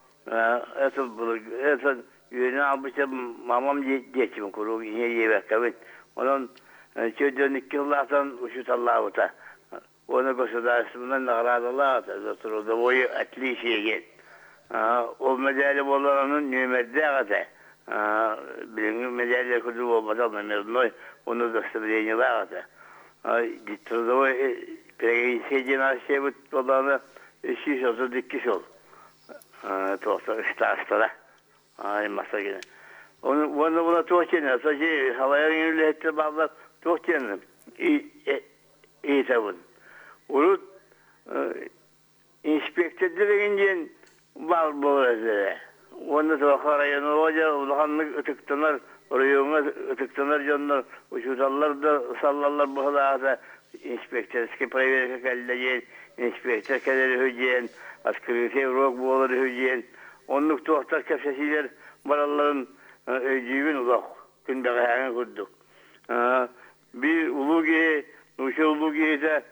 etıl bulur. Etıl yönü almışım mamam geçim kuru yine yiyek kabin. Onun çöydön 2 yıllardan uçut Allah'ı ta. Onu gosadarsından nağradılar. Oturdu boyu etli işe gel. O medali olanın nümerde ağata. Bilin medali kudu olmadan memnun. Onu da sıvırıyla ağata. Gittirdi o seyircinin aşağı bu olanı 232 ol. Tohta istara. Ay masa gene. Onu buna tohçene. Sadece havaya yönlü etti bağlar tohçene. İyi tavun. Urut inspektörlerinden bal bolazı. Onu da karayını hoca ulhanlık ıtıktılar. Oraya ıtıktılar canlar. Uçutallar da sallarlar bu halada. İnspektör eski private kalleyen. İnspektör kadar hüceyen. Asgari sevrok boğuları hüceyen. Onluk tohtar kefsesiler baraların öcüğün ulak. Günde kayağını kurduk. Bir ulu geyi, nuşu ulu geyi de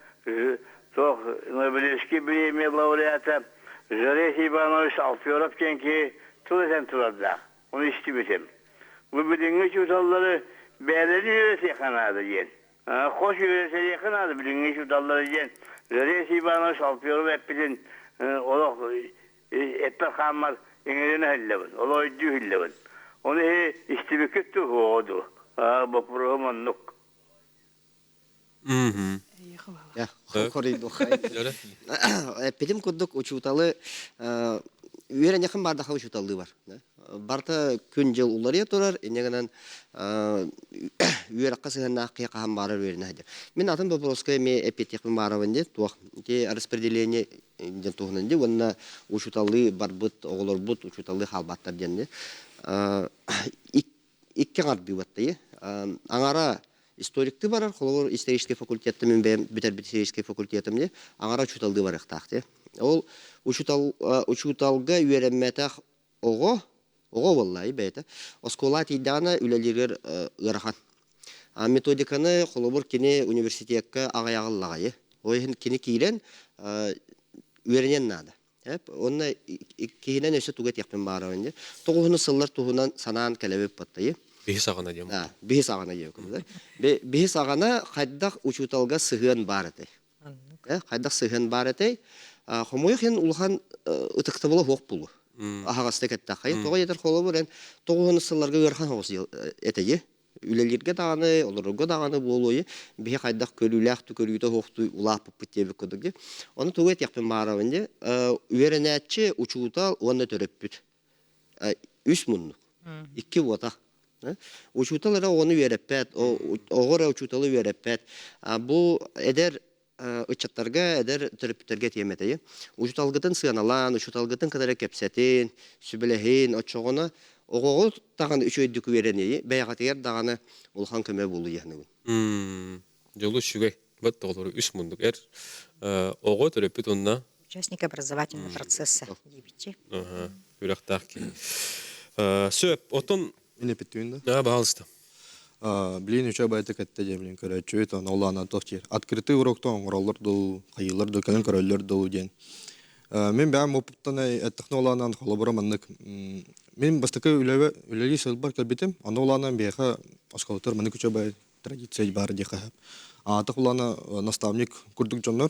çok Nobel'eski bir laureata Jare Hibanoviç Alfyorov ki tuvaten turada. Onu istibitim. Bu bilingüç utalları belirli yöresi yakanadı yen. Hoş yöresi yakanadı bilingüç utalları yen. Jare Hibanoviç Alfyorov hep bilin olak etler kalmaz İngilizce hillevin. Ola ödü hillevin. Onu istibiküttü hoğdu. Bu programın nuk. Ya, koruydu. Epedim kurduk uçutalı üyeren yakın bardağı uçutalı var. Barta gün yıl uları yaturar, enegenen üyer akası nakıya kahan barar verine hadi. Мен атын Бобровская me эпетек маравынде туах те распределение ден тухнанде онна учуталы барбыт оголор бут учуталы халбаттар денде. Икке гарби батты. Аңара историкти барар, холор исторический факультетте мен битер исторический факультетимде аңара учуталды бар тахте. Ол учуталга үйренметах ого vallahi бәйті. Осколат идана үлелерер ырхан. Методиканы холобур кини университетке ағаяғыллағайы. Ойын кини кейлен үйренен нады. Онна кейінен өсі тугет яқпен бары önce. Тоғыны сыллар туғынан санаан кәлебеп баттайы. Бехис ағана дем. Бехис ағана дем. Бехис ағана қайдақ учуталга сығын бар етай. Қайдақ сығын бар етай. Хомойық ен улхан ұтықты болу хоқ болу. Ағасты кәтті қайы. Тоға етер қолы бұр. Тоғыны сылларға өрхан хоғыз етейі. Үлелерге дағаны, оларға дағаны болуы. Бехе қайдақ көріләқті, көрілді хоқты улапып бүттебі көдігі. Оны тоғыт яқпен бары önce. Үйеренәтші учутал оны төріп бүт. 3 мұнлық. 2 вота. Учуталара оны үйереппәт, оғыра учуталы үйереппәт. Бұл әдер ұчаттарға, әдер түріптерге теметейі. Учуталғытын сығаналан, учуталғытын қадары кепсетін, сүбіліхін, отчоғына, оғығы тағаны үш өйдік үйеренейі, бәйғатығар дағаны олхан көмі болу яғының. Жолу шүгей, бұд тоғылары 3 мұндық әр. Оғы түріппет онына? Участник образовательного процесса. Үрақтақ кен. Сөп, отын... Мен епеттуін Бағалысты. Блин, уча байты кәтті демлен көрәтші өт, олана тоқтер. Открытый урокта оңыралар дол, қайылар дол, кәлін көрәлер дол ден. Мен бәм опыттан әттіқні оланан қолабыра маннық. Мен бастықы үләлі сыл бар кәлбетім, аны оланан бәйқа асқалытыр маннық уча бай традиция бар дейқа әп. Атық олана наставник күрдік жонлар,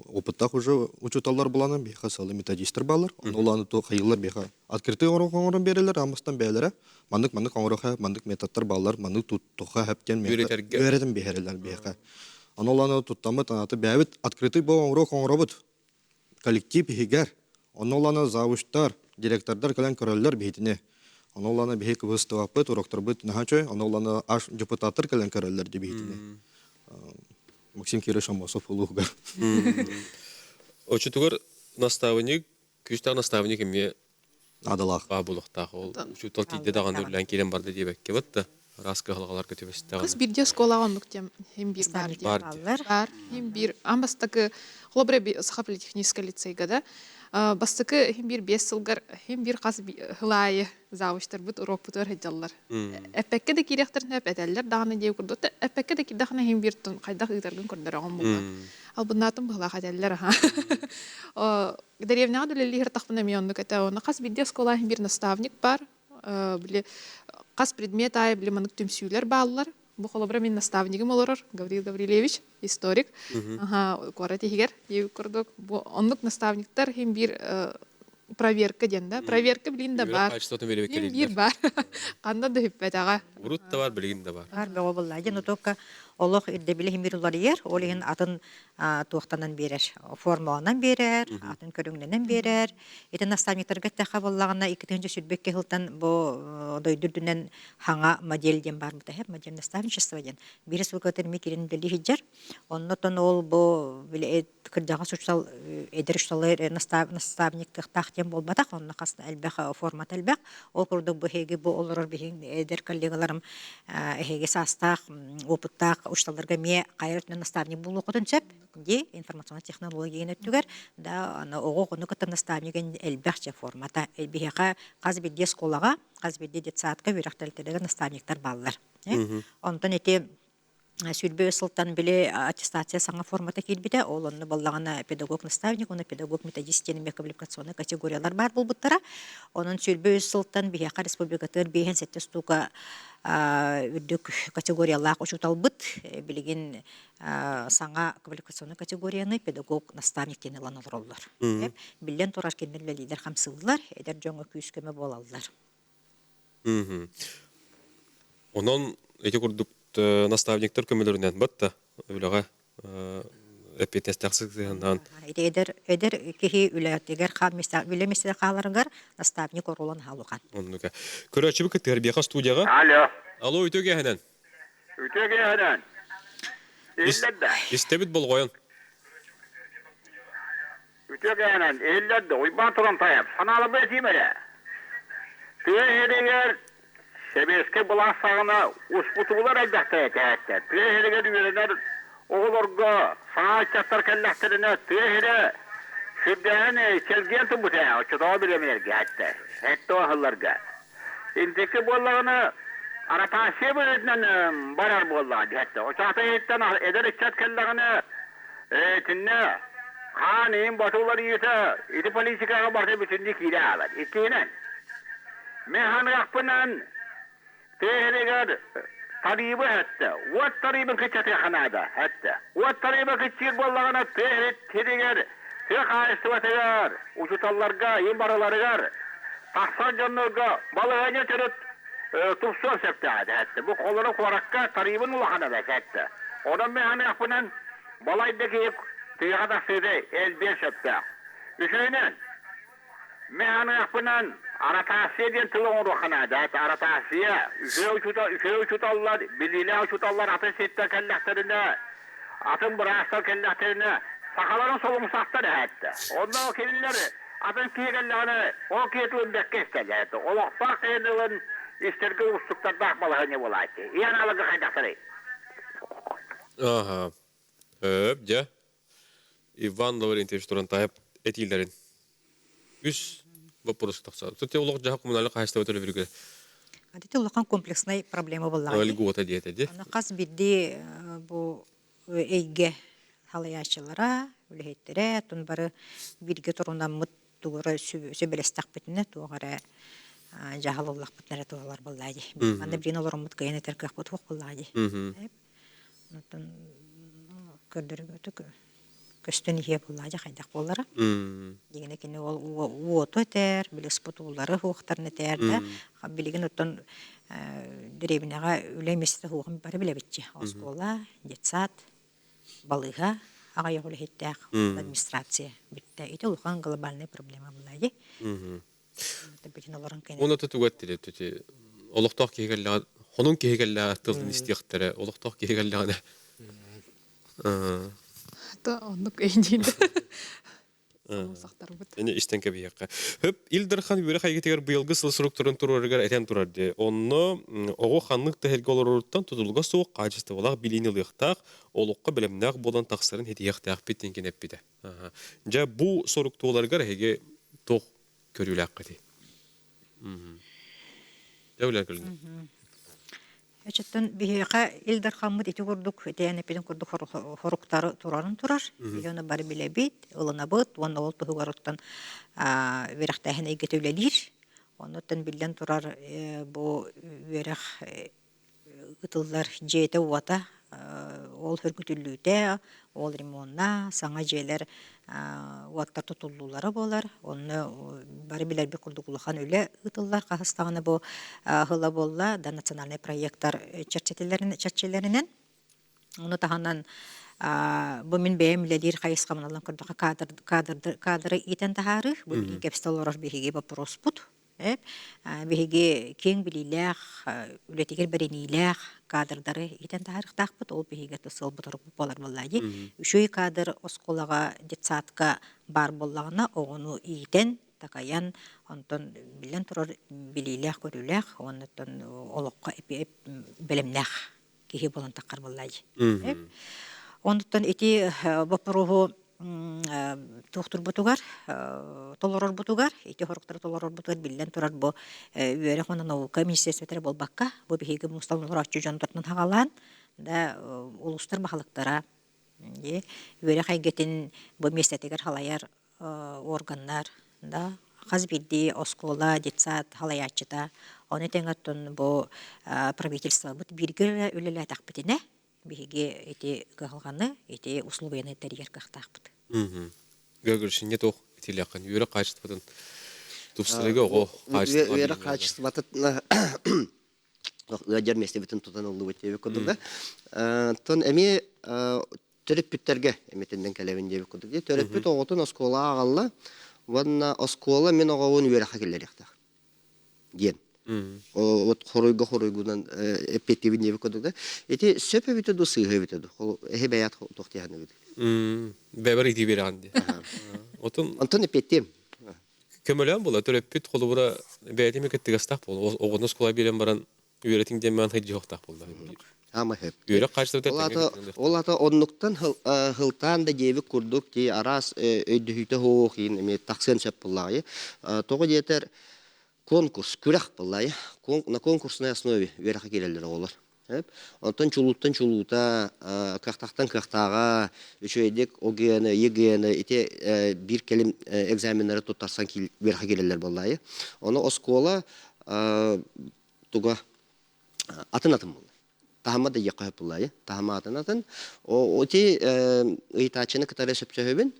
опыттақ уже учуталар боланы бейха салы методистер балар. Оланы то қайылар бейха открытый оңырын берелер, амыстан бәлері. Мандық оңырыға, мандық методтар балар, мандық тұтқа әптен өретім бейхерелер бейха. Оланы тұттамы танаты бәвіт открытый бұл оңыры бұд. Коллектив бейгер. Оланы завуштар, директордар кәлін көрелер бейтіне. Оланы бейхі выстывапыт, уроктар бұд нәхачой, оланы аш депутаттар кәлін көрелер де бейтіне. Максим Кирилл Шамосов улугар. Очутугар наставник, күштар наставник еме Адалақ. Бабулықтағы ол. Учутал тейде даған өрлән келен барды дебекке бітті. раска халгалар көтөбөстөгөн. Кыз бирде скола оннук тем хем бир бар. Бар. Бар. Хем бир амбастакы хлобре сахаполитехническое лицейга да. Бастакы хем бир 5 сылгар хем бир каз хылайы завуштар бут урок бутор хеджаллар. Эпекке де кирехтерне эпетеллер даганы дей курдут. Эпекке де кидахна хем бир тон кайда ыдаргын көрдөрөгөн булга. Ал бунатын была хаделлер ха. Деревня дуле лихер тахпына миондук это он каз бирде скола хем бир наставник бар. Биле каз предмет ай биле манык түмсүйлөр баалар. Бу холобра мен наставнигим олорор Гавриил Гаврилевич, историк. Ага, корати хигер, ев курдук. Бу оннук наставниктар хем бир проверка денда. Проверка билин да бар. Хем бир бар. Канда да хиппетага. Урут да бар, билигин да бар. Бар бего буллайды, но только Олох ирде биле химирулар ер, олеген атын туактанан берер, формаланан берер, атын көрүңненен берер. Ите наставниктарга таха боллагана 2-нче сүрбекке хылтан бу дойдурдунан хаңа модель ден бар мыта, модель наставничество ден. Бирис выкатыр микирин дели хиджар. Оннотон ол бу биле кырдага сучсал эдеришталар наставниктык тахтен болбатак, онна касты албаха формат албак. Ол курдук бу хеги бу олорор бихин эдер коллегаларым хеги састак, опыттак ушталарга ме кайрытын наставник болу кутун сөп де информационный технология өттүгөр да ана ого кону кытыр наставниген элбахча формата элбихека казбидде сколага казбидде детсадка биракталтелеген наставниктар баллар. Онтон эти сүрбө сылтан биле аттестация саңа формата килбите, ол онны баллагана педагог наставник, оны педагог методист және квалификационный категориялар бар булбуттара. Онун сүрбө сылтан бихека республикатыр бейен сетте стука үрдік категориялақ ұшуталбыт, білген саңа квалификационный категорияны педагог наставниктен еланылыр олар. Білден тұрар кендерлі лидер қамсылылар, әдер жоңы күйіскеме болалылар. Онон эти курдук наставниктар көмөлөрүнөн батта, үлага эпитестаксыгынан. Эдер кихи үләтегер хаммиста билеместер халарыгар наставник оролон халуган. Оннука. Көрөчү бу тербияка студияга. Алло. Алло, үтөге ханан. Үтөге ханан. Элләдә. Истебит болгоен. Үтөге ханан. Элләдә. Уйбан туран таяп. Саналы бетимеле. Тегер Себеске буласагына успутулар әлбәттә әйтә. Тегер дигәннәр Oğulurga sanatçılar kelleştirine tüyehire şüddeni çelgiyatı bu tane uçudağı bilemeyer hatta. Hatta o hıllarga. İnteki bollağını aratasiye bölüdünden barar bollağı hatta. Uçakta etten eder içat kelleğini tinne haneyim batılları yiyse iti politikaya barca bütünlük hile alır. İttiğinen. Mehanı yakpınan tüyehiregar طريبه حتى والطريبه كتشتي خناده حتى والطريبه كتشير والله تهرت تدير تخا استواتير وشطلارغا يمبارلارغار تحصل جنورغا بالغانيا ترت تفسر سبتاد حتى بو قولنا قورакка طريبن وخناده حتى одан мен япынан балайдыгы тыйгада сөйдө элбе шапта үшөйнөн мен япынан Aratasiye diyen tılığın ruhuna da, aratasiye, üfe uçutallar, bildiğine uçutallar, atın sette kelleklerine, atın bıraksa kelleklerine, sakaların solunu saktar hatta. Ondan o kelilleri, atın kiye kelleğine, o kiyetliğin bekke istedi hatta. Olak bak kendiliğin isterki ustukta bakmalığı ne olaydı. İyan alıgı kaydakları. Aha. Öpce. Иван Лаврентьевич Турантаев этилерин. Үс вопрос такса. Тут я улог жахак коммунальный кайста өтөлө бирге. Адите улакан комплексный проблема болла. Льгота диете ди. Аны каз бидди бу эйге халаячылара, үлехеттере, тун бары бирге турундан мут тугара сөбелестак битне тугара жахалылак битнере тугалар боллайды. Анда бирин олар мут кайны теркак бут хок боллайды. Нутун көрдөргөтүк көстөн ие боллайды кайдак боллары. Дегене кене ол ото тер, билес потулары хуктарны терде. Билеген оттон деревняга үлеместе хугым бары билебитчи. Оскола, детсад, балыга, ага ягылы хеттек, администрация битте. Ите улхан глобальный проблема боллайды. Оны тутугаттыр төти. Олуктак кегелле, хонун кегелле тылдын истиктери, олуктак кегелле. То оннук эйдин. санаусақтар бұд. Эне иштен кебияққа. Хөп Илдархан үре хайгетегер быйылгы сыл структурын турарыгар этем турарды. Онно ого ханлык тәһелге олоруттан тутулга суык качество болак билини лыктак, олукка билемнак болан таксырын хетияктак биттен кенеп биде. Жа бу соруктууларга хеге тох көрүләк кати. Дәүләр көлүн. Эчеттен бихиха Илдар Хаммыт ити курдук, этене пиден курдук хоруктары турарын турар. Илона бар билебит, улына бут, онна ол тугугаруттан верахтахын эйгетүүлелир. Оннотан билден турар бу верах ытылдар жете уата, ол хөргүтүллүүтэ, ол ремонна, саңа жээлер уаттар тутуллуулары болар. Онны бары билер бир курдугулахан үле ытылдар кахыстаганы бу хыла болла да национальный проекттар чарчелеринен. Оны таханан бу мен бээмледир хайыска мыналан курдука кадры итен тахары, бу кепсталорор биһиги вопрос бут. Биһиги кең билилэх, үлетигер беренилэх кадрдары итен тахарыктак бут, ол биһиге тысыл бутуруп болар боллади. Үшөй кадр осколага детсадка бар боллагына огону итен такаян онтон билен турар билилэх көрүлэх, онтон олокко белемнэх кихи болон таккар боллади. Онтон эти вопросу тухтур бутугар, толорор бутугар, эти хоруктар толорор бутугар билен турар бу үере хона наука министерствотары болбакка, бу биһиги мусталнур ачужондортун хагалан, да улустар бахалыктара, үере хайгетин бу местетегер халаяр органнар, да хазбидди, оскола, детсад, халаячыта, оны теңаттон бу правительство бут биргер үлеле такпытыне, биһиги эти калганы, эти условияны тәригер кахтакпыт. Гөгөршине тох итилякын үре качтыбытын. Тупсырыга ого качтыбы. Үре качтыбаты ыадер местебитин тутан улуу өтөбү кодуга. Тон эми төрөпүттерге эметенден келебин деп кодуг. Төрөпүт оготун оскола агалла. Ванна оскола мен огоун үре хакелер якта. Ген. Вот хоройгудан эпетивин деп кодуг. Эти сөпөбүтө до сыгыбыты. Эбаят тохтяны бит. Бәбәр ити беранди. Антон эпетем. Көмөлөн була төрөпүт колубура бәйтеме кеттигастак бол. Огону скола берен баран үйрөтиңден мен хыжы жоктак болду. Ама хеп. Үйрө качтыбыты. Олата оннуктан хылтан да жеби курдук ди арас өйдүйтө хоохин эме таксын сөп буллай. Того жетер конкурс күрәк буллай. На конкурсной основе верха келелер олар. Онтон чулута, кахтактан кахтага, үчөйдек огены, егены, ите бир келим экзаменлары туттарсан верха келелер буллай. Оны оскола туга атын буллай. Тахама да якы буллай, тахама атын. Оти ыйтачыны кытары сөпчөбүн.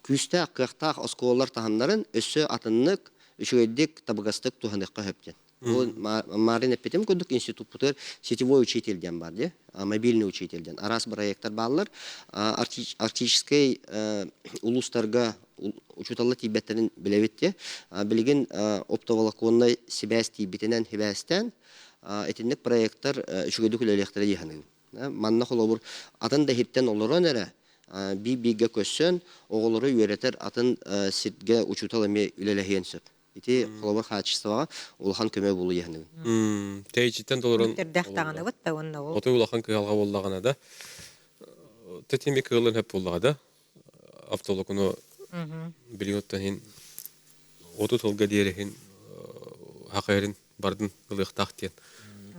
Күстә кахтак осколалар таханнарын өсө атыннык үчөйдек табыгастык туханыкка хөптен. Марина Петем кодук институт путер сетевой учительден бар, мобильный учительден. Арас проекттар баллар арктический улустарга учуталла тибеттерин билебитте. Билген оптоволоконный связь тибетинен хибастан этинник проекттар үчүгөдүк электр яханы. Манна холобур атын да хиттен олорон эре биге көссөн оголору үйрөтер атын ситге учуталаме үлелехенсеп. Ити холобур качествага улахан көмө болу яханы. Тейчиттен долорон. Тердактаганы вот та онна ол. Отой улахан кыялга боллагана да. Тетими кылын хеп боллага да. Автолокуну билиоттан хин оту толга дерехин хакайрын бардын ылыктак тен.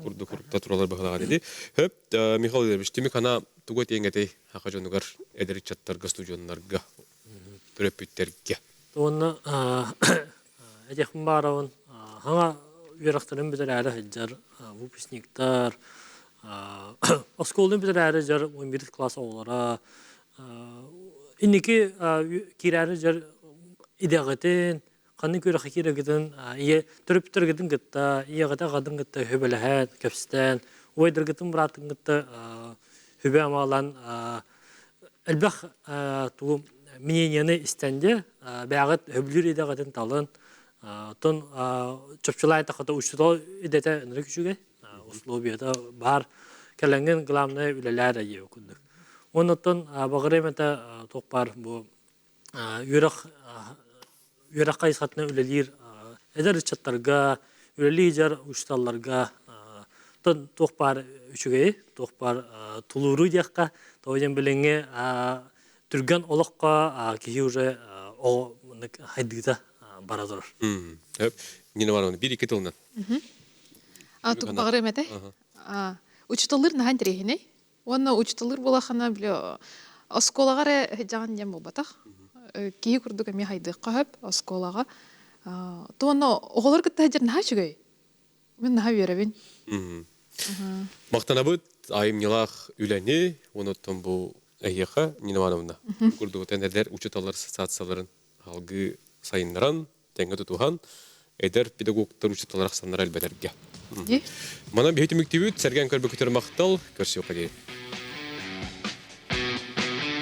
Курдукурта туралар багалага деди. Хөп Михаил Ильич тими кана тугой тенгетей хакажонугар эдеричаттарга студионнарга төрөпүттерге. Онна этехм баравын хана үерактарын битер әрі хеджар выпускниктар осколдын битер әрі жар 11 класс олара инники кирәрі жар идеғетін қанны көрі хакирегетін ие түріптіргетін гітта иеғата қадын гітта хөбеләхәт көпстен ойдыргетін бұратын гітта хөбе амалан әлбәқ туы мнениені істенде бәғыт хөбілер идеғатын талын тон чөпчүлай тахата учтоо идете нрекүчүгө условияда бар келенген гламны үлелер ае күндүк. Онотон багыремете токпар бу үйрәк кайсатны үлелир эдер чаттарга үлелижер ушталларга тохпар үчүгей тохпар тулуру дияққа тоойден билеңе түргөн олоққа кии уже о хайдыта барадыр. Нина Ивановна, бир-ике тылынан. Тук багырым эте. Учталыр нахан терехине. Онна учталыр булахана биле осколагаре хеджаган дем болбатах. Кии курдук эми хайдыкка хөп осколага. Тоно оголор кытта хеджер наха чүгөй. Мен наха беребин. Мактанабыт айымнилах үләне, оноттон бу әйеха Нина Ивановна. Курдугутен эдер учуталар ассоциацияларын алгы сайыннаран, тәңгә тутухан, эдер педагогтар учуталар аксаннар әлбәләргә. Мана бейті мүктебіт, сәрген көрбі күтер мақтал, көрсі оқы дейін.